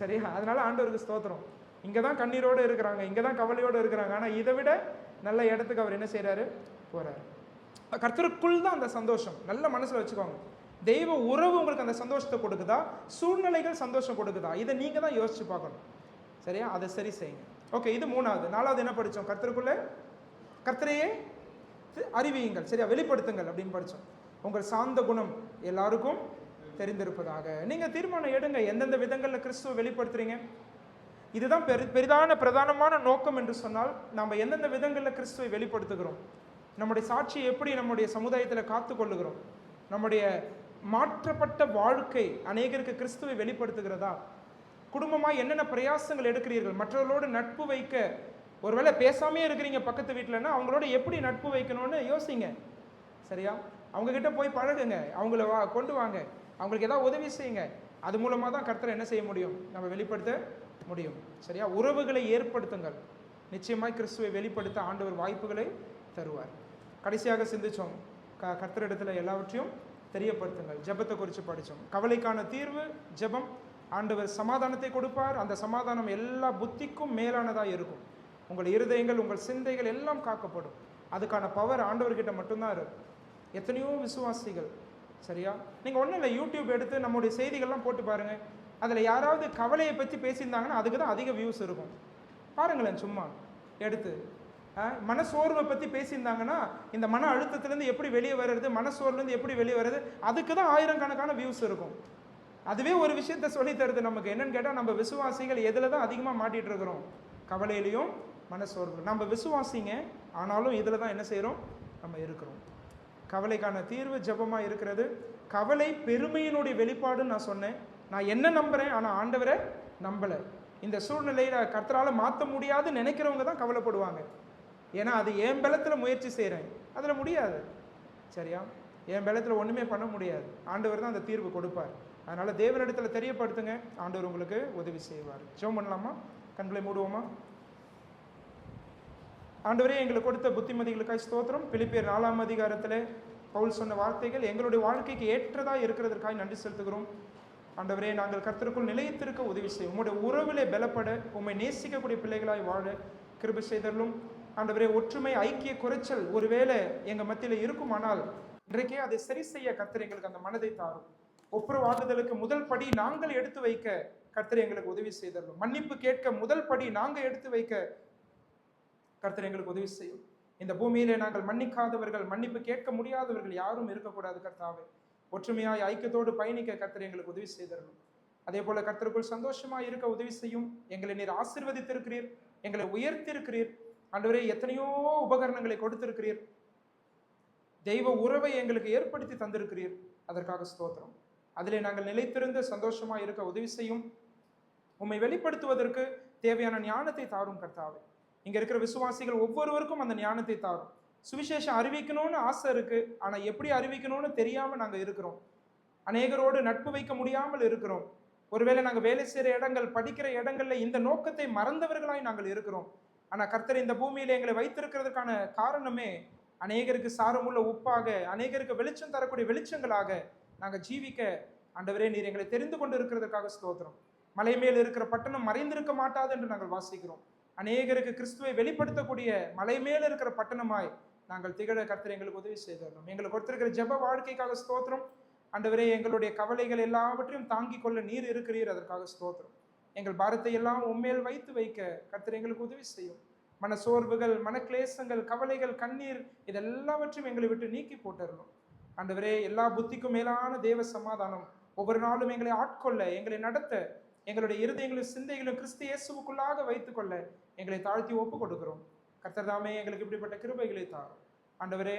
சரியா? அதனால ஆண்டவருக்கு ஸ்தோத்திரம். இங்கே தான் கண்ணீரோடு இருக்கிறாங்க, இங்கே தான் கவலையோடு இருக்கிறாங்க, ஆனால் இதை விட நல்ல இடத்துக்கு அவர் என்ன செய்கிறாரு? போகிறார். கர்த்தருக்குள் தான் அந்த சந்தோஷம். நல்ல மனசில் வச்சுக்கோங்க. தெய்வ உறவு உங்களுக்கு அந்த சந்தோஷத்தை கொடுக்குதா, சூழ்நிலைகள் சந்தோஷம் கொடுக்குதா? இதை நீங்கள் தான் யோசிச்சு பார்க்கணும். சரியா? அதை சரி செய்யுங்க. ஓகே, இது 3வது. 4வது என்ன படித்தோம்? கர்த்தருக்குள்ளே கர்த்தரையே அறிவியுங்கள், சரியா, வெளிப்படுத்துங்கள் அப்படின்னு படித்தோம். உங்கள் சாந்த குணம் எல்லாருக்கும் தெரிந்திருப்பதாக. நீங்கள் தீர்மானம் எடுங்க, எந்தெந்த விதங்களில் கிறிஸ்துவை வெளிப்படுத்துறீங்க. இதுதான் பிரதானமான நோக்கம் என்று சொன்னால், நம்ம எந்தெந்த விதங்களில் கிறிஸ்துவை வெளிப்படுத்துகிறோம், நம்முடைய சாட்சியை எப்படி நம்முடைய சமுதாயத்தில் காத்து கொள்ளுகிறோம், நம்முடைய மாற்றப்பட்ட வாழ்க்கை அநேகருக்கு கிறிஸ்துவை வெளிப்படுத்துகிறதா, குடும்பமாக என்னென்ன பிரயாசங்கள் எடுக்கிறீர்கள், மற்றவர்களோடு நட்பு வைக்க, ஒருவேளை பேசாமே இருக்கிறீங்க பக்கத்து வீட்டிலன்னா அவங்களோட எப்படி நட்பு வைக்கணும்னு யோசிங்க, சரியா, அவங்கக்கிட்ட போய் பழகுங்க, அவங்கள கொண்டு வாங்க, அவங்களுக்கு ஏதாவது உதவி செய்யுங்க. அது மூலமாக தான் கர்த்தரை என்ன செய்ய முடியும், நம்ம வெளிப்படுத்த முடியும், சரியா. உறவுகளை ஏற்படுத்துங்கள், நிச்சயமாய் கிறிஸ்துவை வெளிப்படுத்த ஆண்டவர் வாய்ப்புகளை தருவார். கடைசியாக சிந்திச்சோம், கர்த்தரிடத்தில் எல்லாவற்றையும் தெரியப்படுத்துங்கள். ஜெபத்தை குறித்து படித்தோம். கவலைக்கான தீர்வு ஜெபம். ஆண்டவர் சமாதானத்தை கொடுப்பார். அந்த சமாதானம் எல்லா புத்திக்கும் மேலானதாக இருக்கும். உங்கள் இருதயங்கள், உங்கள் சிந்தைகள் எல்லாம் காக்கப்படும். அதுக்கான பவர் ஆண்டவர்கிட்ட மட்டும்தான் இருக்கும். எத்தனையோ விசுவாசிகள், சரியா, நீங்கள் ஒன்றும் இல்லை, யூடியூப் எடுத்து நம்முடைய செய்திகள்லாம் போட்டு பாருங்கள். அதில் யாராவது கவலையை பற்றி பேசியிருந்தாங்கன்னா அதுக்கு தான் அதிக வியூஸ் இருக்கும். பாருங்களேன், சும்மா எடுத்து. மனசோர்வை பற்றி பேசியிருந்தாங்கன்னா, இந்த மன அழுத்தத்துலேருந்து எப்படி வெளியே வர்றது, மனசோர்வுலேருந்து எப்படி வெளியே வர்றது, அதுக்கு தான் ஆயிரக்கணக்கான வியூஸ் இருக்கும். அதுவே ஒரு விஷயத்த சொல்லி தருது நமக்கு. என்னன்னு கேட்டால், நம்ம விசுவாசிகள் எதில் தான் அதிகமாக மாட்டிகிட்டு இருக்கிறோம், கவலையிலையும் மனசோர்வு. நம்ம விசுவாசிங்க, ஆனாலும் இதில் தான் என்ன செய்கிறோம், நம்ம இருக்கிறோம். கவலைக்கான தீர்வு ஜெபமாக இருக்கிறது. கவலை பெருமையினுடைய வெளிப்பாடுன்னு நான் சொன்னேன். நான் என்ன நம்புகிறேன், ஆனால் ஆண்டவரை நம்பலை. இந்த சூழ்நிலையில் கர்த்தரால் மாற்ற முடியாதுன்னு நினைக்கிறவங்க தான் கவலைப்படுவாங்க. ஏன்னா அது என் பலத்தில் முயற்சி செய்கிறேன், அதில் முடியாது, சரியா, என் பலத்தில் ஒன்றுமே பண்ண முடியாது. ஆண்டவர் தான் அந்த தீர்வு கொடுப்பார். அதனால் தேவனிடத்தில் தெரியப்படுத்துங்க, ஆண்டவர் உங்களுக்கு உதவி செய்வார். ஜெபம் பண்ணலாமா? கண்களை மூடுவோமா? ஆண்டவரே, எங்களுக்கு கொடுத்த புத்திமதிகளுக்காக ஸ்தோத்திரம். பிலிப்பியர் 4ஆம் அதிகாரத்தில் பவுல் சொன்ன வார்த்தைகள் எங்களுடைய வாழ்க்கைக்கு ஏற்றதாக இருக்கிறதற்காக நன்றி செலுத்துகிறோம். ஆண்டவரே, நாங்கள் கர்த்தருக்குள் நிலைத்திருக்க உதவி செய்யும். உங்களுடைய உறவிலே பலப்பட, உண்மை நேசிக்கக்கூடிய பிள்ளைகளாய் வாழ கிருபை செய்தலும். ஆண்டவரே, ஒற்றுமை, ஐக்கிய குறைச்சல் ஒருவேளை எங்கள் மத்தியில் இருக்குமானால் இன்றைக்கே அதை சரி செய்ய கர்த்தர் எங்களுக்கு அந்த மனதை தாரும். ஒப்புரவாகுதலுக்கு முதல் படி நாங்கள் எடுத்து வைக்க கர்த்தர் எங்களுக்கு உதவி செய்தலும். மன்னிப்பு கேட்க முதல் படி நாங்கள் எடுத்து வைக்க கர்த்தர் எங்களுக்கு உதவி செய்யும். இந்த பூமியிலே நாங்கள் மன்னிக்காதவர்கள், மன்னிப்பு கேட்க முடியாதவர்கள் யாரும் இருக்கக்கூடாது. கர்த்தாவே, ஒற்றுமையாய் ஐக்கியத்தோடு பயணிக்க கர்த்தர் எங்களுக்கு உதவி செய்தரணும். அதே போல கர்த்தருக்குள் சந்தோஷமாய் இருக்க உதவி செய்யும். எங்களை நீர் ஆசீர்வதித்திருக்கிறீர், எங்களை உயர்த்திருக்கிறீர். ஆண்டவரே, எத்தனையோ உபகரணங்களை கொடுத்திருக்கிறீர், தெய்வ உறவை எங்களுக்கு ஏற்படுத்தி தந்திருக்கிறீர். அதற்காக ஸ்தோத்திரம். அதிலே நாங்கள் நிலைத்திருந்து சந்தோஷமாய் இருக்க உதவி செய்யும். உம்மை வெளிப்படுத்துவதற்கு தேவையான ஞானத்தை தாரும் கர்த்தாவே. இங்க இருக்கிற விசுவாசிகள் ஒவ்வொருவருக்கும் அந்த ஞானத்தை தாரும். சுவிசேஷம் அறிவிக்கணும்னு ஆசை இருக்கு, ஆனா எப்படி அறிவிக்கணும்னு தெரியாம நாங்க இருக்கிறோம். அநேகரோடு நட்பு வைக்க முடியாமல் இருக்கிறோம். ஒருவேளை நாங்க வேலை செய்யற இடங்கள், படிக்கிற இடங்கள்ல இந்த நோக்கத்தை மறந்தவர்களாய் நாங்கள் இருக்கிறோம். ஆனா கர்த்தர் இந்த பூமியில எங்களை வைத்திருக்கிறதுக்கான காரணமே அநேகருக்கு சாரமுள்ள உப்பாக, அநேகருக்கு வெளிச்சம் தரக்கூடிய வெளிச்சங்களாக நாங்கள் ஜீவிக்க ஆண்டவரே நீர் எங்களை தெரிந்து கொண்டு இருக்கிறதுக்காக ஸ்தோத்திரம். மலை மேல் இருக்கிற பட்டணம் மறைந்திருக்க மாட்டாது என்று நாங்கள் வாசிக்கிறோம். அநேகருக்கு கிறிஸ்துவை வெளிப்படுத்தக்கூடிய மலை மேல இருக்கிற பட்டணமாய் நாங்கள் திகழ கர்த்தர் எங்களுக்கு உதவி செய்தோம். எங்களுக்கு கொடுத்திருக்கிற ஜெப வாழ்க்கைக்காக ஸ்தோத்திரம். ஆண்டவரே, எங்களுடைய கவலைகள் எல்லாவற்றையும் தாங்கிக் கொள்ள நீர் இருக்கிறீர், அதற்காக ஸ்தோத்திரம். எங்கள் பாரத்தை எல்லாம் உண்மையில் வைத்து வைக்க கர்த்தர் எங்களுக்கு உதவி செய்யும். மன சோர்வுகள், மனக்லேசங்கள், கவலைகள், கண்ணீர் இதெல்லாவற்றையும் எங்களை விட்டு நீக்கி போட்டுறணும். ஆண்டவரே, எல்லா புத்திக்கும் மேலான தேவ சமாதானம் ஒவ்வொரு நாளும் எங்களை ஆட்கொள்ள, எங்களை நடத்த, எங்களுடைய இருதயங்களும் சிந்தைகளும் கிறிஸ்து இயேசுவுக்குள்ளாக வைத்துக் கொள்ள எங்களை தாழ்த்தி ஒப்பு கொடுக்கிறோம். கர்த்தர் தாமே எங்களுக்கு இப்படிப்பட்ட கிருபைகளை தாரும். ஆண்டவரே,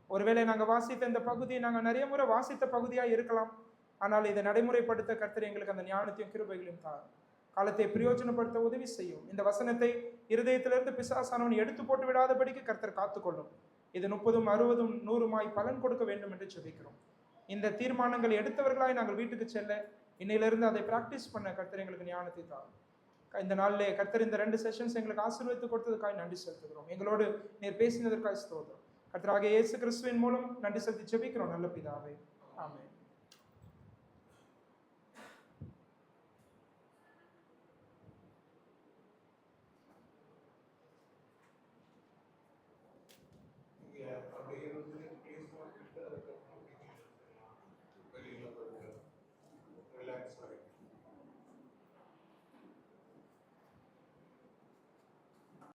ஒருவேளை நாங்கள் வாசித்த இந்த பகுதி நாங்கள் நிறைய முறை வாசித்த பகுதியாக இருக்கலாம், ஆனால் இதை நடைமுறைப்படுத்த கர்த்தர் எங்களுக்கு அந்த ஞானத்தையும் கிருபைகளையும் தாரும். காலத்தை பிரயோஜனப்படுத்த உதவி செய்யும். இந்த வசனத்தை இருதயத்திலிருந்து பிசாசானவன் எடுத்து போட்டு விடாதபடிக்கு கர்த்தர் காத்துக்கொள்ளும். இது 30, 60, 100 பலன் கொடுக்க வேண்டும் என்று ஜெபிக்கிறோம். இந்த தீர்மானங்கள் எடுத்தவர்களாய் நாங்கள் வீட்டுக்கு செல்ல, இன்னையிலிருந்து அதை பிராக்டிஸ் பண்ண கர்த்தர் எங்களுக்கு ஞானத்தை தாரும். இந்த நாளிலே கர்த்தர் இந்த 2 செஷன்ஸ் எங்களுக்கு ஆசீர்வதித்து கொடுத்ததுக்காக நன்றி செலுத்துகிறோம். எங்களோடு நீர் பேசினதற்காக ஸ்தோத்திரம். கர்த்தராகிய இயேசு கிறிஸ்துவின் மூலம் நன்றி செலுத்தி ஜெபிக்கிறோம் நல்ல பிதாவே, ஆமென்.